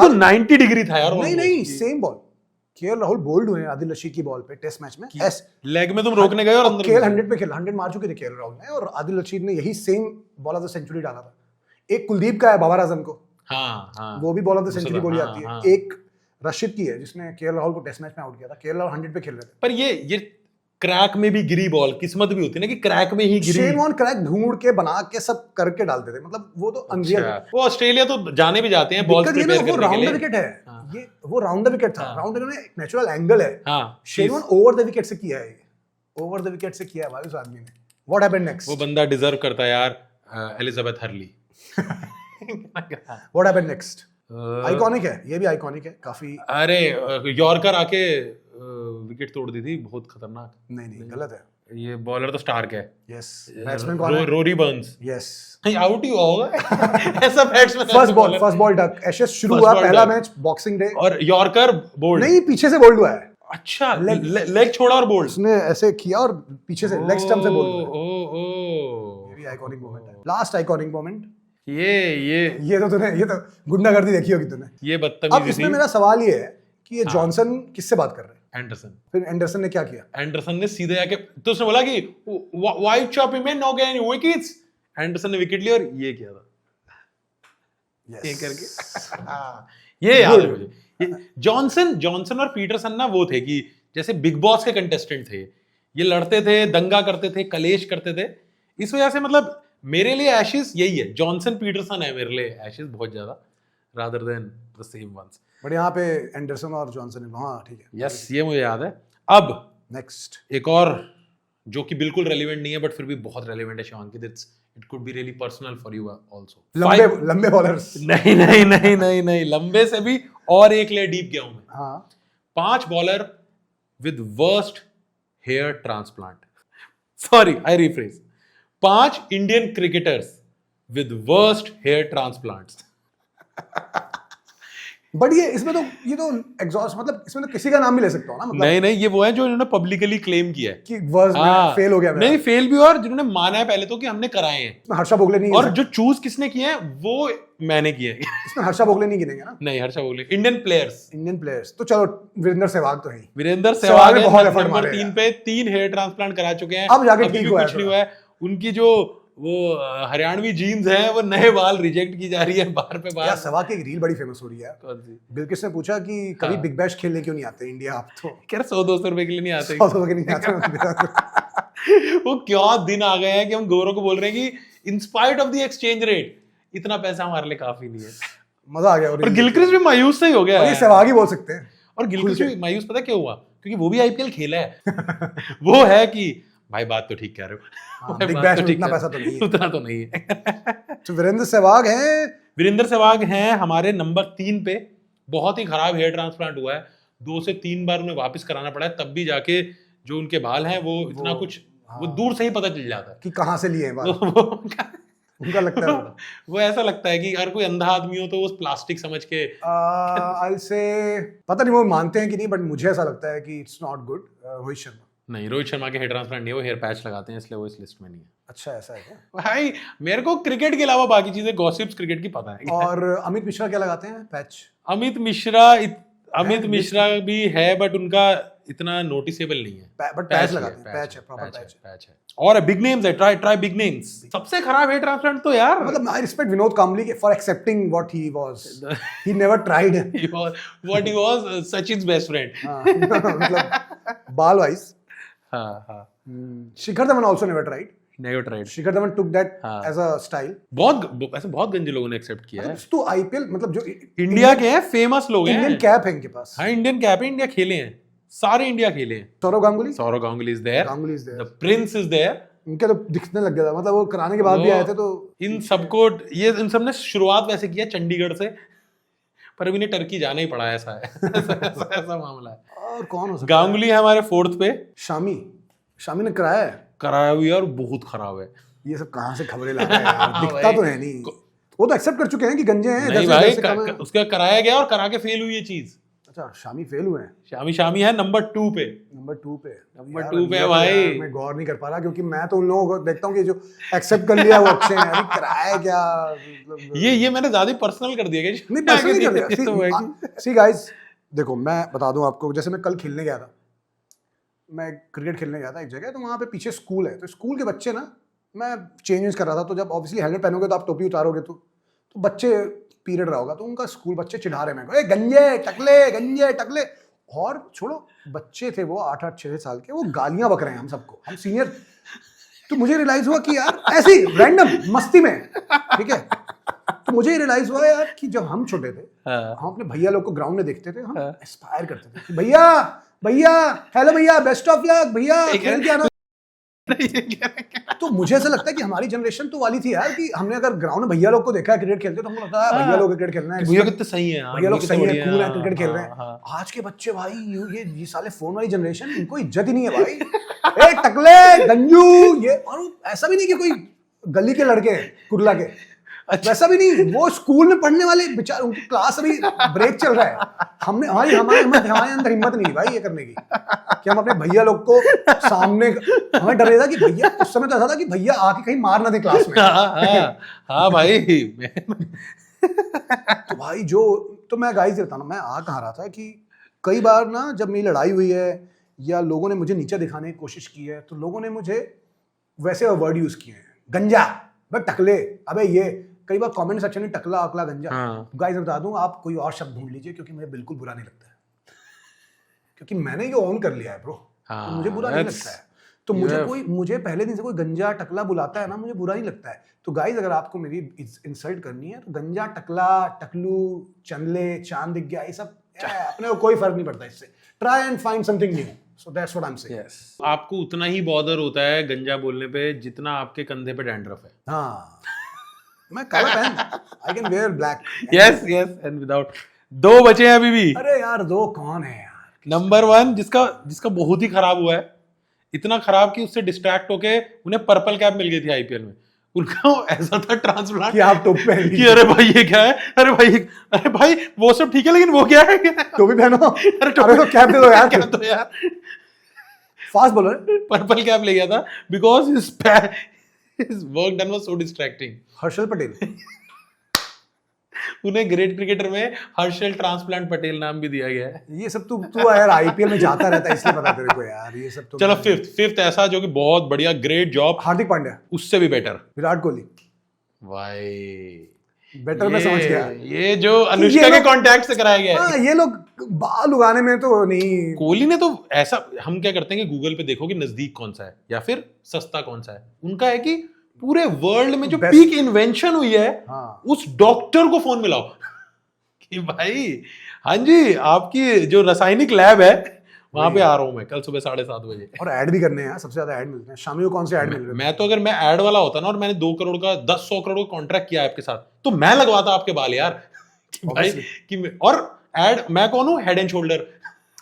90 डिग्री था यार। नहीं, same ball. KL Rahul bowled हुए आदिल रशीद की बॉल पे टेस्ट मैच में। लेग में तुम रोकने गए और अंदर केएल 100 पे खेला, 100 मार चुके थे केएल राहुल ने, और आदिल रशीद ने यही same ball of the century डाला था। एक कुलदीप का है बाबर आजम को, हाँ, वो भी बॉल ऑफ द सेंचुरी बोली जाती है। एक रशीद की है जिसने केएल राहुल को टेस्ट मैच में आउट किया था। केएल राहुल 100 पे खेल रहे थे। पर ये क्रैक में भी गिरी बॉल, किस्मत भी होती है ना कि क्रैक में ही गिरी। शेन वॉर्न क्रैक ढूंढ के बना के सब करके डालते थे, मतलब वो तो अनरियल। वो ऑस्ट्रेलिया तो जाने भी जाते हैं बॉल प्रिपेयर करने के लिए। वो राउंड द विकेट है। ये वो राउंड द विकेट था। राउंड द विकेट में एक नेचुरल एंगल है। Shane Warne over the wicket से किया है। ओवर द विकेट से किया है भाई उस आदमी ने। What happened next? वो बंदा डिजर्व करता है यार, Elizabeth Hurley. What happened next? Iconic है, ये भी आइकॉनिक है काफी। अरे यॉर्कर आके विकेट तोड़ दी थी, बहुत खतरनाक। नहीं, गलत है। ये बॉलर तो स्टार्क है। यस, बैट्समैन कौन है? Rory Burns. यस, आउट ही होगा। ऐसा batsman. First ball duck. Ashes शुरू हुआ पहला मैच बॉक्सिंग डे, और यॉर्कर बोल्ड नहीं, पीछे से बोल्ड हुआ है। अच्छा, लेग छोड़ा और बोल्ड। उसने ऐसे किया और पीछे से लेग स्टंप से बोल्ड हुआ। ये भी आइकॉनिक मोमेंट है। लास्ट आइकॉनिक मोमेंट ये तो गुंडागर्दी देखी होगी तूने। ये बदतमीजी। अब इसमें मेरा सवाल ये है कि ये जॉनसन किससे बात कर रहे हैं? एंडरसन। फिर एंडरसन ने क्या किया? एंडरसन ने सीधे आके तो उसने बोला कि why chop him know get any wickets. Anderson ने विकेट लिया और ये किया था। ये करके ये याद है मुझे। जॉनसन और पीटरसन ना वो थे कि जैसे बिग बॉस के कंटेस्टेंट थे। ये लड़ते थे, दंगा करते थे, कलेश करते थे। इस वजह से मतलब मेरे लिए एशेस यही है, जॉनसन पीटरसन है मेरे लिए एशेस बहुत ज्यादा, rather than the same ones. But यहाँ पे एंडरसन और जॉनसन, हाँ ठीक है। यस, ये मुझे याद है। अब नेक्स्ट एक और जो कि बिल्कुल रेलेवेंट नहीं है बट फिर भी बहुत रेलेवेंट है Shivang, it could be really personal for you also. लंबे बॉलर्स। नहीं, लंबे से भी और एक लेयर डीप गया हूं मैं। हाँ। 5 bowler with worst hair transplant. Sorry, I rephrase. 5 Indian cricketers with worst hair transplants. But ये तो एग्जॉस्ट, मतलब इसमें तो किसी का नाम भी ले सकता हूँ ना, मतलब नहीं, ये वो है जो इन्होंने पब्लिकली क्लेम किया है कि फेल हो गया। नहीं, फेल भी, और जिन्होंने माना है पहले तो कि हमने कराए हैं। हर्षा भोगले नहीं, और जो चूज किसने किए हैं वो मैंने किए हैं। इसमें हर्षा भोगले नहीं गिनेंगे ना? नहीं, हर्षा भोगले। इंडियन प्लेयर्स तो चलो, वीरेंद्र सहवाग तो है। वीरेंद्र सहवाग नंबर 3 पे 3 हेयर ट्रांसप्लांट करा चुके हैं। अब जाके ठीक हुआ है। कुछ नहीं हुआ है। उनकी जो वो हरियाणवी जीन्स हैं, वो नए बाल रिजेक्ट की जा रही है बार पे बार। यार सहवाग की एक रील बड़ी फेमस हो रही है। कौन सी? बिल्किस ने पूछा कि कभी बिग बैश खेलने क्यों नहीं आते इंडिया आप? तो कह रहे 100-200 रुपए के लिए नहीं आते। 100 के नहीं आते। वो क्या दिन आ गए हैं कि हम गौरव को बोल रहे हैं कि in spite of the exchange rate इतना पैसा हमारे लिए काफी नहीं है। मजा आ गया। और गिलक्रिस्ट भी मायूस ही हो गया है। सहवाग ही बोल सकते हैं। और गिलक्रिस्ट भी मायूस पता क्यों हुआ? क्योंकि वो भी आईपीएल खेला है। वो है कि भाई बात तो ठीक कह रहे हो, बिग बैश में उतना पैसा तो नहीं है। उतना तो नहीं है। तो वीरेंद्र सहवाग हैं हमारे नंबर 3 पे। बहुत ही खराब हेयर ट्रांसप्लांट हुआ है, 2 से 3 बार उन्हें वापस कराना पड़ा है, तब भी जाके जो उनके बाल हैं वो इतना कुछ वो दूर से ही पता चल जाता है कि कहाँ से लिए हैं बाल। उनका लगता है वो ऐसा लगता है कि अगर कोई अंधा आदमी हो तो वो प्लास्टिक समझ के I'll say, पता नहीं वो मानते हैं कि नहीं, बट मुझे ऐसा लगता है कि it's not good. Rohit Sharma नहीं, रोहित शर्मा के हेयर ट्रांसप्लांट नहीं, वो हेयर पैच लगाते हैं, इसलिए वो इस लिस्ट में नहीं है। अच्छा, ऐसा है क्या? भाई मेरे को क्रिकेट के अलावा बाकी चीजें गॉसिप्स क्रिकेट की पता है। और अमित मिश्रा क्या लगाते हैं? पैच। अमित मिश्रा भी है बट उनका इतना नोटिसेबल नहीं है। बट पैच लगाते हैं। पैच है, प्रॉपर पैच है। और बिग नेम्स है, ट्राई बिग नेम्स। सबसे खराब हेयर ट्रांसप्लांट तो यार, मतलब I respect Vinod Kambli for accepting what he was. He never tried what he was Sachin's best friend. मतलब बाल वाइज। हाँ। Shikhar Dhawan also never tried. never tried. Shikhar Dhawan took that as a style. बहुत गंजे लोगों ने एक्सेप्ट किया है. तो आईपीएल मतलब जो इंडिया के हैं, फेमस लोग हैं. इंडियन कैप है इनके पास. हाँ, इंडियन कैप है, इंडिया खेले हैं, सारे इंडिया खेले हैं. Saurav Ganguly is there. The Prince is there. इनके तो दिखने लग गया था, मतलब वो कराने के बाद भी आए थे. तो इन सबको इन सब ने शुरुआत वैसे किया चंडीगढ़ से, पर अभी इन्हें टर्की जाना ही पड़ा है. ऐसा है. ऐसा मामला है. और कौन हो सकता है? गांगुली है हमारे 4th पे. शामी ने कराया हुआ और बहुत खराब है. ये सब कहाँ से खबरें ला रहे हैं यार? दिखता तो है नहीं. वो तो एक्सेप्ट कर चुके हैं कि गंजे हैं. नहीं भाई, उसका कराया गया और करा के फेल हुई ये चीज. अच्छा, शामी फेल हुए हैं. शामी है नंबर 2 पे. नंबर 2 पे भाई. मैं गौर नहीं कर पा रहा, क्योंकि मैं तो उन लोगों को देखता हूँ कि जो एक्सेप्ट कर लिया वो अच्छे हैं. अभी कराया क्या मतलब? ये मैंने ज्यादा पर्सनल कर दिया. नहीं, पर्सनल नहीं कर दिया. सी गाइस, देखो मैं बता दूं आपको, जैसे मैं कल खेलने गया था, मैं क्रिकेट खेलने गया था एक जगह, तो वहाँ पे पीछे स्कूल है. तो स्कूल के बच्चे ना, मैं चेंज कर रहा था, तो जब ऑब्वियसली हेलमेट पहनोगे तो आप टोपी उतारोगे तो बच्चे पीरियड रहा होगा, तो उनका स्कूल बच्चे चिढ़ा रहे मेरे को, गंजे टकले. और छोड़ो, बच्चे थे वो 8-8 6 साल के, वो गालियां बक रहे हैं हम सबको, हम सीनियर. तो मुझे रियलाइज हुआ कि यार ऐसे ही रैंडम मस्ती में, ठीक है, तो मुझे रियलाइज हुआ यार कि जब हम छोटे थे, हम अपने भैया लोग को ग्राउंड में देखते थे, हम एस्पायर करते थे कि भैया हेलो भैया, बेस्ट ऑफ लक भैया, खेल के आना. तो मुझे ऐसा लगता है कि हमारी जनरेशन तो वाली थी यार, कि हमने अगर ग्राउंड में भैया लोग को देखा है क्रिकेट खेलते, तो हमको लगता है भैया लोग क्रिकेट खेलना है, भैया कितने सही हैं, भैया लोग सही है, कूल है, क्रिकेट खेल रहे हैं. आज के बच्चे भाई, ये साले फोन वाली जनरेशन, इनको इज्जत ही नहीं है भाई. ए टकले, गंजू, ये. और ऐसा भी नहीं कि कोई गली के लड़के कुर्ला के, वैसा भी नहीं. वो स्कूल में पढ़ने वाले बेचारे, उनकी क्लास अभी ब्रेक चल रहा है. हमारे अंदर हिम्मत नहीं भाई ये करने की कि हम अपने भैया लोग को सामने, हमें डर था कि भैया, उस समय तो ऐसा था कि भैया आके कहीं मार ना दे क्लास में. हाँ भाई. तो भाई तो मैं गाइस रहता ना, मैं आ कहाँ रहा था कि कई बार ना जब मेरी लड़ाई हुई है या लोगों ने मुझे नीचे दिखाने की कोशिश की है, तो लोगों ने मुझे वैसे वर्ड यूज किए हैं, गंजा, टकले, अबे ये. कई बार कमेंट सेक्शन में टकला अकला गंजा. गाइस मैं बता दूं, आप कोई और शब्द ढूंढ लीजिए, क्योंकि मुझे बिल्कुल बुरा नहीं लगता है, क्योंकि मैंने ये ऑन कर लिया है ब्रो. तो मुझे बुरा नहीं लगता है. तो मुझे पहले दिन से कोई गंजा टकला बुलाता है ना, मुझे बुरा नहीं लगता है. तो गाइस अगर आपको मेरी इंसल्ट करनी है, तो गंजा, टकला, टकलू, चंदले, चांद दिख गया, ये सब अपने को कोई फर्क नहीं पड़ता इससे. Try and find something new. So that's what I'm saying. Yes. आपको उतना ही बॉदर होता है गंजा बोलने पे जितना आपके कंधे पे डैंड्रफ है. हाँ, मैं काला पहन, I can wear black. Yes, and without. 2 बचे हैं अभी भी. अरे यार 2 कौन है यार? नंबर 1 जिसका बहुत ही खराब हुआ है, इतना खराब कि उससे डिस्ट्रैक्ट होके उन्हें पर्पल कैप मिल गई थी आईपीएल में. उनका ऐसा था ट्रांसप्लांट कि आप टोपी पहन कि अरे भाई ये क्या है, अरे भाई वो सब ठीक है, लेकिन वो क्या है, टोपी पहनो, अरे तो कैप दे दो यार, कैप दो यार. फास्ट बोलो. पर्पल कैप ले गया था because his work done was so distracting. Harshal Patel. उन्हें ग्रेट क्रिकेटर में हर्षल ट्रांसप्लांट पटेल नाम भी दिया गया है. ये सब तू यार आईपीएल में जाता रहता है, इसलिए पता तेरे को यार. ये सब तो चलो फिफ्थ ऐसा जो कि बहुत बढ़िया ग्रेट जॉब, हार्दिक पांड्या. उससे भी बेटर विराट कोहली. भाई बेटर मैं समझ गया. ये जो अनुष्का के कांटेक्ट से कराया गया है. ये लोग बाल उगाने में तो नहीं. कोहली ने तो ऐसा, हम क्या करते हैं कि गूगल पे देखो कि नजदीक कौन सा है या फिर सस्ता कौन सा है. उनका है कि पूरे वर्ल्ड में जो पीक इन्वेंशन हुई है, उस डॉक्टर को फोन मिलाओ कि भाई हाँ जी आपकी जो रासायनिक लैब है वहां पे आ रहा हूं मैं कल सुबह 7:30 बजे. और ऐड भी करने हैं, सबसे ज्यादा ऐड मिलते हैं. शामी को कौन से ऐड मिल रहे हैं? मैं तो अगर मैं ऐड वाला होता ना और मैंने 2 करोड़ का 100 करोड़ का कॉन्ट्रैक्ट किया आपके साथ, तो मैं लगवाता आपके बाल यार कि भाई कि और ऐड मैं कौन हूँ, हेड एंड शोल्डर.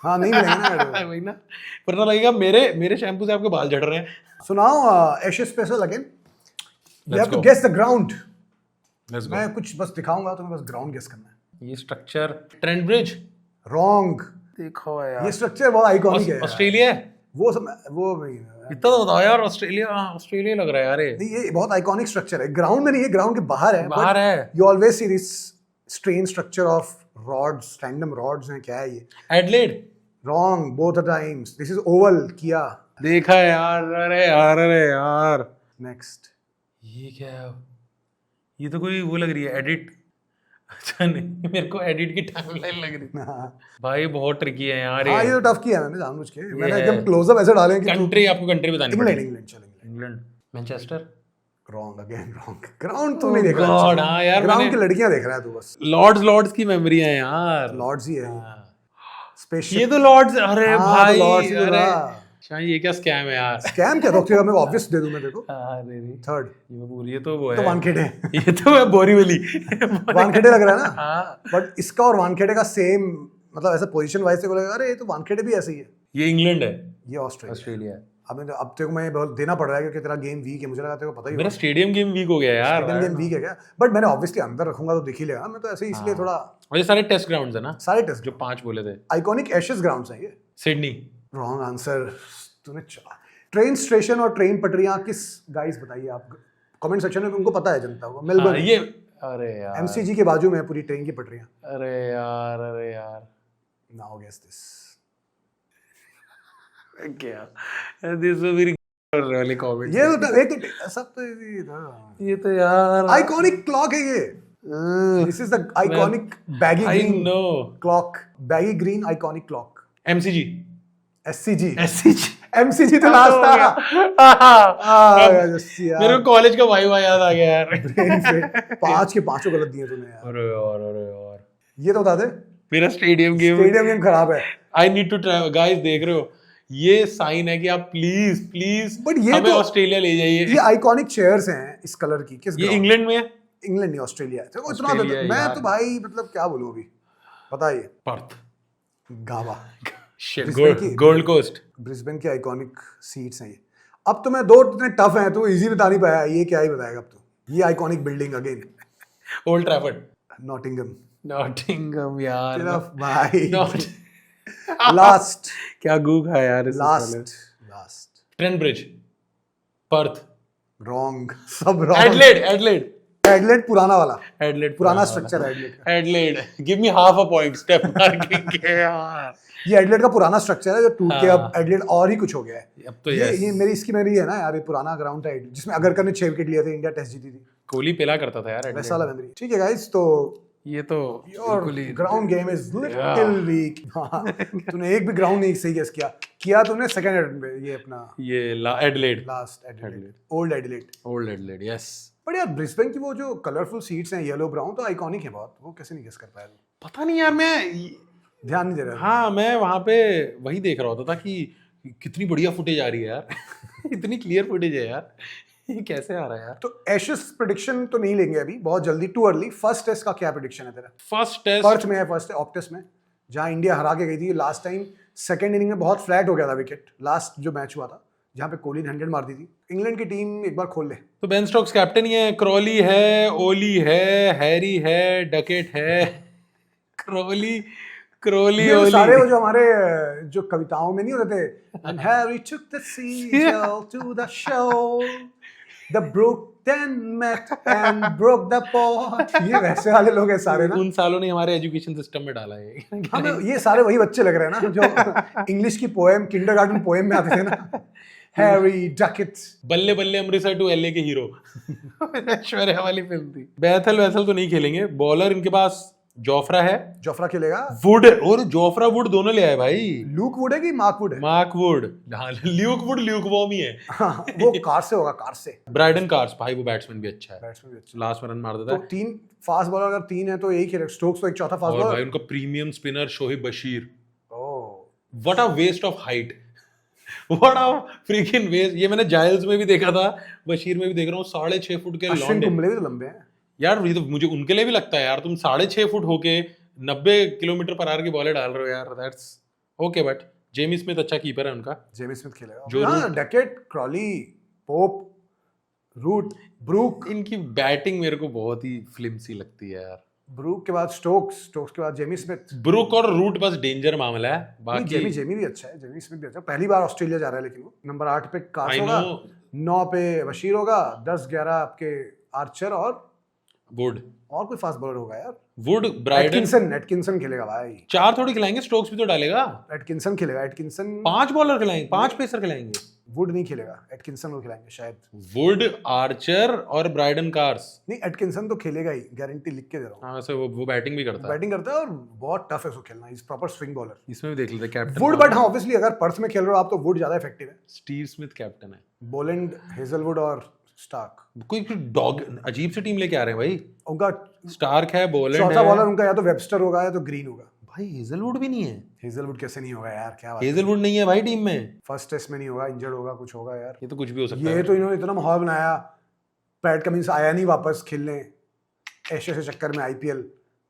हाँ नहीं मिलेगा वही ना, वरना लगेगा मेरे शैम्पू से आपके बाल झड़ रहे हैं. सुनाओ Asia special again. You have to guess the ground. मैं कुछ बस दिखाऊंगा, तुम्हें बस ग्राउंड गेस करना है. ये स्ट्रक्चर ट्रेंट ब्रिज. रॉन्ग. देखो यार, ये स्ट्रक्चर बहुत आइकॉनिक है. ऑस्ट्रेलिया. वो नहीं इतना तो बताओ यार. ऑस्ट्रेलिया लग रहा है यार. नहीं, ये बहुत आइकॉनिक स्ट्रक्चर है. ग्राउंड में नहीं है, ग्राउंड के बाहर है. बाहर है. You always see this strange structure of rods, random rods हैं. क्या है ये? Adelaide. Wrong both the times. This is oval. किया. देखा यार. अरे यार. Next. ये क्या है? ये तो कोई वो लग रही है एडिट. अच्छा नहीं, मेरे को एडिट की टाइमलाइन लग रही है. भाई बहुत ट्रिकी है यार. ये तो टफ किया मैंने जानबूझ के. मैंने एकदम क्लोज अप ऐसे डाले कि कंट्री आपको कंट्री बतानी पड़ेगी. England. Manchester. Wrong again, wrong. Ground तो नहीं देख रहा। गॉड, हाँ यार, ग्राउंड की लड़कियां देख रहा है तू बस। लॉर्ड्स की मेमोरी है यार। लॉर्ड्स ही है स्पेसशिप। ये तो लॉर्ड्स, अरे भाई, लॉर्ड्स ही तो अरे था। शायद ये क्या स्कैम है यार। स्कैम क्या? तो मैं ऑब्वियस दे दूं मैं देखो। थर्ड ये तो वो है, तो वानखेड़े। ये तो है बोरीवली। वानखेड़े लग रहा है ना। हाँ, बट इसका और वानखेड़े का सेम, मतलब ऐसा पोजीशन वाइज से लगेगा अरे ये तो वानखेड़े भी ऐसे ही है। ये इंग्लैंड है, ये ऑस्ट्रेलिया है। अब तेरे को मैं बहुत देना पड़ रहा है क्योंकि तेरा गेम वीक है, मुझे लगा तेरे को पता ही मेरा स्टेडियम गेम वीक हो गया यार। स्टेडियम गेम वीक है क्या? बट मैंने ऑब्वियसली अंदर रखूंगा तो दिख ही लेगा। मैं तो ऐसे ही इसलिए थोड़ा। और ये सारे टेस्ट ग्राउंड्स है ना, सारे टेस्ट जो 5 बोले थे। आइकॉनिक एशेस ग्राउंड्स हैं ये। सिडनी। Wrong answer. तूने ट्रेन स्टेशन और ट्रेन पटरियां किस, गाइस बताइए आप कमेंट सेक्शन में, उनको पता है जनता को। मेलबर्न ये, अरे यार, एमसीजी के बाजू में है पूरी ट्रेन की पटरियां। अरे यार नाउ गेस दिस। क्या this was very really comment। ये तो एक तो सब तो ये था। ये तो यार आइकॉनिक क्लॉक है ये। This is the iconic baggy green clock. Baggy green iconic clock. MCG, SCG. MCG तो लास्ट था। मेरे को कॉलेज का वाई याद आ गया यार। 5 के 5 गलत दिए तूने यार। अरे यार ये तो बता दे। मेरा स्टेडियम गेम खराब है। I need to try. Guys देख रहे हो, ये साइन है कि आप प्लीज बट ये हमें तो ऑस्ट्रेलिया ले जाइए। ये आइकॉनिक चेयर्स हैं इस कलर की। किस ये इंग्लैंड में है? इंग्लैंड नहीं, ऑस्ट्रेलिया है। तो इतना मैं तो भाई मतलब क्या बोलूं अभी, बताइए। पर्थ, गावा, गोल्ड कोस्ट। ब्रिस्बेन की आइकॉनिक सीट्स हैं ये। अब तो मैं दो इतने टफ हैं तो इजी बता नहीं पाया, ये क्या ही बताएगा अब तो। ये iconic building again, old Trafford. Nottingham यार भाई। लास्ट क्या गू खा यार। Last Trent bridge, Perth. Wrong, सब रॉन्ग। एडलेड पुराना वाला, एडलेड पुराना स्ट्रक्चर है Adelaide. Give me half a point step marking के यार। ये एडलेड का पुराना स्ट्रक्चर है जो टूट के अब एडलेड और ही कुछ हो गया है। अब तो ये मेरी है ना यार, ये पुराना ग्राउंड था जिसमें अगरकर ने 6 विकेट लिए थे, इंडिया टेस्ट जीती थी। कोहली पेला करता था यार, वैसा वाला मेमोरी। ठीक है गाइस, तो ये तो ground game is little week. तूने एक भी ग्राउंड नहीं सही गेस किया तूने सेकंड में। ये अपना ये Adelaide, last Adelaide, old Adelaide. Yes. But यार ब्रिस्बेन की वो जो कलरफुल सीट्स हैं येलो ब्राउन, तो आइकॉनिक है बहुत। वो कैसे नहीं गेस कर पाया? पता नहीं यार, मैं ध्यान नहीं दे रहा। हाँ, मैं वहां पे वही देख रहा होता था कि कितनी बढ़िया फुटेज आ रही है यार। इतनी क्लियर फुटेज है यार, ये कैसे आ रहा है यार। तो एशेस प्रेडिक्शन तो नहीं लेंगे अभी, बहुत जल्दी, टू अर्ली। फर्स्ट टेस्ट का क्या प्रेडिक्शन है तेरा? फर्स्ट टेस्ट पर्थ में है, फर्स्ट ऑप्टिस में, जहां इंडिया हरा के गई थी लास्ट टाइम। सेकंड इनिंग में बहुत फ्लैट हो गया था विकेट, लास्ट जो मैच हुआ था जहां पे कोहली ने 100 मार दी थी। इंग्लैंड की टीम एक बार खोल ले। तो बेन स्टोक्स कैप्टन ही है, क्रॉली है, ओली है, हैरी है, डकेट है। क्रॉली ये सारे वो जो हमारे जो कविताओं में नहीं होते थे, and Harry took the seagull to the shore, the brook then met and broke the pot। ये वैसे वाले लोग हैं सारे ना। उन सालों ने हमारे एजुकेशन सिस्टम में डाला है। हमें ये सारे वही बच्चे लग रहे हैं ना जो इंग्लिश की पोएम, किंडरगार्टन पोएम में आते थे ना। हैरी डकेट, बल्ले बल्ले अमृतसर टू एलए के हीरो। ऐश्वर्या वाली फिल्म थी। बैथल तो नहीं खेलेंगे। बॉलर इनके पास जोफ्रा है। जोफ्रा खेलेगा। वुड और जोफ्रा वुड दोनों ले आए भाई। लूक वुड है कि मार्क वुड है? Mark Wood. हाँ, ल्यूक वुड ल्यूक वॉर्म ही है। वो कार से होगा, कार से। ब्राइडन कार्स भाई, वो बैट्समैन भी अच्छा है। बैट्समैन भी अच्छा, लास्ट में रन मार देता है। तो 3 फास्ट बॉलर अगर 3 है तो यही खेलेगा। स्टोक्स तो एक चौथा फास्ट बॉलर। भाई उनका premium spinner Shoaib Bashir. Oh, what a waste of height. What a freaking waste. ये मैंने जायल्स में भी देखा था, बशीर में भी देख रहा हूँ। 6.5 फुट के अश्विन कुंबले भी तो लंबे हैं यार। ये तो मुझे उनके लिए भी लगता है यार, तुम 6.5 फुट होके 90 किलोमीटर पर आवर की बॉलें डाल रहे हो यार। That's okay. But Jamie Smith अच्छा कीपर है उनका। जेमी स्मिथ खेलेगा। हाँ, Duckett, Crawley, Pope, Root, Brook. इनकी बैटिंग मेरे को बहुत ही फ्लिमसी लगती है यार। ब्रूक के बाद स्टोक्स के बाद जेमी स्मिथ। ब्रूक और रूट बस डेंजर मामला है। बाकी जेमी भी अच्छा है, जेमी स्मिथ भी अच्छा। पहली बार ऑस्ट्रेलिया जा रहा है, लेकिन वो नंबर 8 पे कार्स होगा, 9 पे बशीर होगा, 10-11 आपके आर्चर और वुड और कोई फास्ट बॉलर होगा यार? वुड, ब्राइडन, एटकिंसन खेलेगा भाई। 4 थोड़ी खिलाएंगे, स्टोक्स भी तो डालेगा। एटकिंसन खेलेगा, एटकिंसन। 5 बॉलर खिलाएंगे, 5 पेसर खिलाएंगे। वुड नहीं खेलेगा, एटकिंसन को खिलाएंगे शायद। वुड, आर्चर और ब्राइडन कार्स। नहीं, एटकिंसन तो खेलेगा ही, गारंटी लिख के दे रहा हूं। हां, सो वो बैटिंग भी करता है। बैटिंग करता है और बहुत टफ है उसको खेलना। Is proper swing bowler. इसमें भी देख लेते कैप्टन वुड, बट हां ऑब्वियसली अगर पर्थ में खेल रहे हो आप तो वुड ज्यादा इफेक्टिव है। स्टीव स्मिथ कैप्टन है। बोलैंड, हेजलवुड और स्टार्क। कोई डॉग अजीब सी टीम लेके आ रहे हैं भाई। उनका स्टार्क है, बोलैंड है। चौथा बॉलर उनका या तो वेबस्टर होगा या तो ग्रीन होगा। भाई हेजलवुड भी नहीं है। हेजलवुड कैसे नहीं होगा यार, क्या बात। हेजलवुड नहीं है भाई टीम में। फर्स्ट टेस्ट में नहीं होगा, इंजर्ड होगा, कुछ होगा यार। ये तो कुछ भी हो सकता है। ये तो इन्होंने इतना माहौल बनाया, पैट कमिंस आया नहीं वापस खेलने ऐसे ऐसे चक्कर में आईपीएल,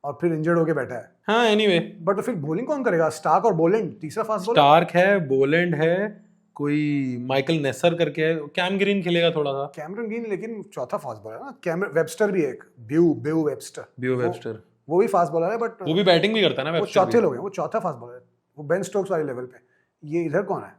और फिर इंजर्ड होके बैठा है। हाँ एनीवे, बट तो फिर बॉलिंग कौन करेगा? स्टार्क और बोलैंड, तीसरा फास्ट बॉलर। स्टार्क है, बोलैंड है, कोई माइकल नेसर करके है, कैम ग्रीन खेलेगा थोड़ा सा। कैमरन ग्रीन लेकिन चौथा फास्ट बॉलर है ना। कैमरन वेबस्टर भी है एक, ब्यू वेबस्टर, वो भी फास्ट बॉलर है, बट वो भी बैटिंग भी करता है ना। वो चौथे लोग हैं, वो चौथा फास्ट बॉलर है, वो बेन स्टोक्स वाले लेवल पे। ये इधर कौन है?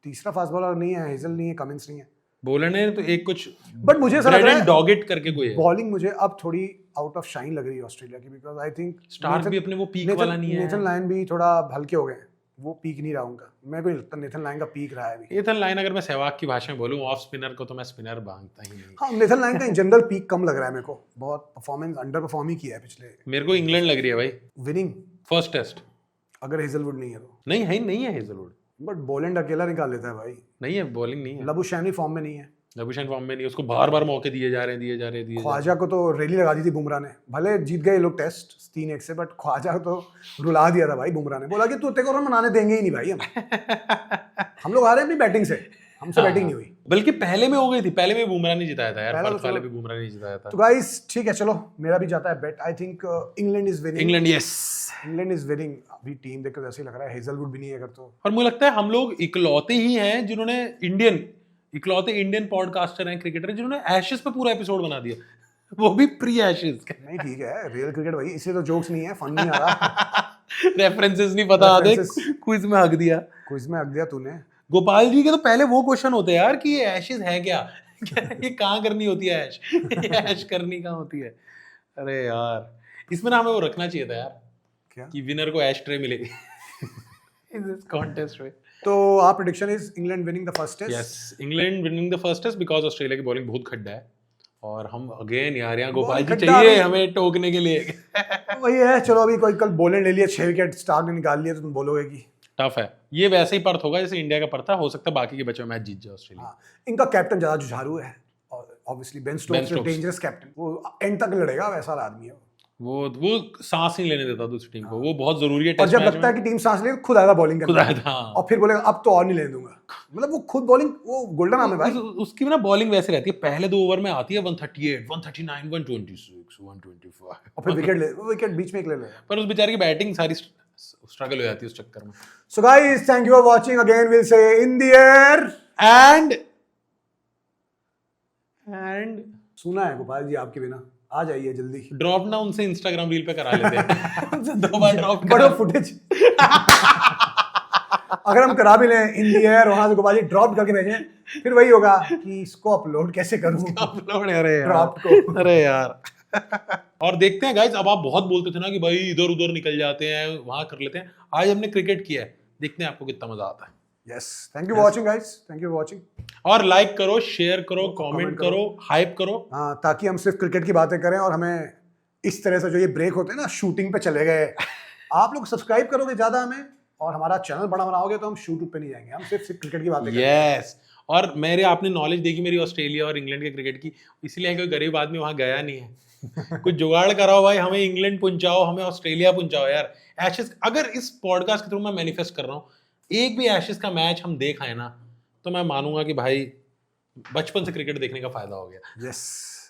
तीसरा फास्ट बॉलर नहीं है, हेजल नहीं है, कमिंस नहीं है, बोलैंड है तो एक कुछ, बट मुझे ऐसा लग रहा है डॉगेट करके कोई है। बॉलिंग मुझे अब थोड़ी आउट ऑफ शाइन लग रही है ऑस्ट्रेलिया की, बिकॉज आई थिंक स्टार्क भी अपने वो पीक वाला नहीं है। नेथन लायन भी थोड़ा हल्के हो गए, वो पीक नहीं रहा उनका। मैं भी लगता नेथन लायन का पीक रहा है अभी। नेथन लायन, अगर मैं सहवाग की भाषा में बोलूं, ऑफ स्पिनर को तो मैं स्पिनर मानता ही नहीं। हाँ, नेथन लायन का इन जनरल पीक कम लग रहा है मेरे को। बहुत परफॉर्मेंस अंडर परफॉर्म ही किया है पिछले। मेरे को इंग्लैंड लग रही है भाई विनिंग फर्स्ट टेस्ट। अगर हेजलवुड नहीं है तो। नहीं है हेजलवुड, बट बोलैंड अकेला निकाल लेता है भाई। नहीं है, बॉलिंग नहीं है। लबुशैनी फॉर्म में नहीं है, लबुशैन फॉर्म में नहीं, उसको बार-बार मौके दिए जा रहे हैं। ख्वाजा को तो रैली लगा दी थी बुमराह ने। भले जीत गए लोग टेस्ट 3-1 से, बट ख्वाजा को तो रुला दिया था भाई बुमराह ने। बोला कि तू तेरे को रन बनाने देंगे ही नहीं भाई हम लोग हारे अपनी बैटिंग से, हमसे बैटिंग नहीं हुई। बल्कि पहले में हो गई थी, पहले में बुमराह नहीं जिताया था यार, पहले भी बुमराह नहीं जिताया था। तो गाइस ठीक है, चलो मेरा भी जाता है bet. I think England is winning. England, yes, England is winning. अभी टीम देख के ऐसे ही लग रहा है हेजलवुड भी नहीं है अगर तो। और मुझे लगता है हम लोग इकलौते ही हैं जिन्होंने इकलौते इंडियन पॉडकास्टर हैं, क्रिकेटर, जिन्होंने एशेस पे पूरा एपिसोड बना दिया, वो भी प्री एशेस। नहीं ठीक है, रियल क्रिकेट भाई, इसलिए तो जोक्स नहीं है, फन नहीं आ रहा। रेफरेंसेस नहीं पता, देख क्विज में हक दिया। क्विज में हक दिया तूने। गोपाल जी के तो पहले वो क्वेश्चन होते हैं यार कि ये एशेस है क्या ये कहाँ करनी होती है ऐश ऐश करनी कहाँ होती है। अरे यार, इसमें ना हमें वो रखना चाहिए था यार, क्या कि विनर को ऐश ट्रे मिलेगी इस कॉन्टेस्ट में। तो आप prediction is England winning the first test? Yes, England winning the first test, because Australia की बॉलिंग बहुत खड्डा है। और हम अगेन यार, यहाँ गोपाल जी चाहिए हमें टोकने के लिए वही है। चलो अभी कोई कल बोलैंड ले लिया, 6 विकेट स्टार्क ने निकाल लिया, तो तुम बोलोगे कि टफ है। ये वैसे ही पर्थ होगा जैसे इंडिया का पर्थ था, हो सकता है बाकी के बच्चों मैच जीत जाए ऑस्ट्रेलिया। हाँ, इनका कैप्टन ज्यादा जुझारू है, और obviously Ben Stokes dangerous captain, वो एंड तक लड़ेगा, वैसा आदमी है वो सांस नहीं लेने देता दूसरी टीम को, वो बहुत जरूरी है। और जब लगता है कि टीम सांस ले, खुद आएगा बॉलिंग करने, और फिर बोलेगा अब तो और नहीं लेने दूंगा। मतलब वो खुद बॉलिंग, वो गोल्डन आर्म है भाई। उसकी ना बॉलिंग वैसे रहती है, पहले 2 ओवर में आती है 138, 139, 126, 125, और फिर विकेट बीच में एक ले ले। पर उस बेचारे की बैटिंग सारी स्ट्रगल हो जाती है उस चक्कर में। So guys, thank you for watching. Again will say in the air and सुना है गोपाल जी आपके बिना, आ जाइए जल्दी। ड्रॉप ना उनसे इंस्टाग्राम रील पे करा लेते हैं 2 बार ड्रॉप बड़ा फुटेज अगर हम करा भी लें इन द एयर, वहां से गोपाल जी ड्रॉप करके भेजें, फिर वही होगा कि इसको अपलोड कैसे करूं, अपलोड। अरे ड्रॉप को, अरे यार और देखते हैं गाइस, अब आप बहुत बोलते थे ना कि भाई इधर उधर निकल जाते हैं, वहां कर लेते हैं। आज हमने क्रिकेट किया है, देखते हैं आपको कितना मजा आता है। Yes, thank you watching guys, thank you watching. और लाइक करो, शेयर करो, कमेंट करो, हाइप करो। हाँ, ताकि हम सिर्फ क्रिकेट की बातें करें, और हमें इस तरह से जो ये ब्रेक होते हैं ना, शूटिंग पे चले गए, आप लोग सब्सक्राइब करोगे ज्यादा हमें, और हमारा चैनल बड़ा बनाओगे, तो हम शूट पे नहीं जाएंगे, हम सिर्फ क्रिकेट की बातें करेंगे। यस, और मेरे आपने नॉलेज देखी मेरी ऑस्ट्रेलिया और इंग्लैंड के क्रिकेट की, इसलिए कोई गरीब आदमी वहां गया नहीं है कुछ जुगाड़ कराओ भाई, हमें इंग्लैंड पहुंचाओ, हमें ऑस्ट्रेलिया पहुंचाओ यार। एशेस, अगर इस पॉडकास्ट के थ्रू मैं मैनिफेस्ट कर रहा हूँ, एक भी एशेस का मैच हम देख आए ना, तो मैं मानूंगा कि भाई बचपन से क्रिकेट देखने का फायदा हो गया। यस।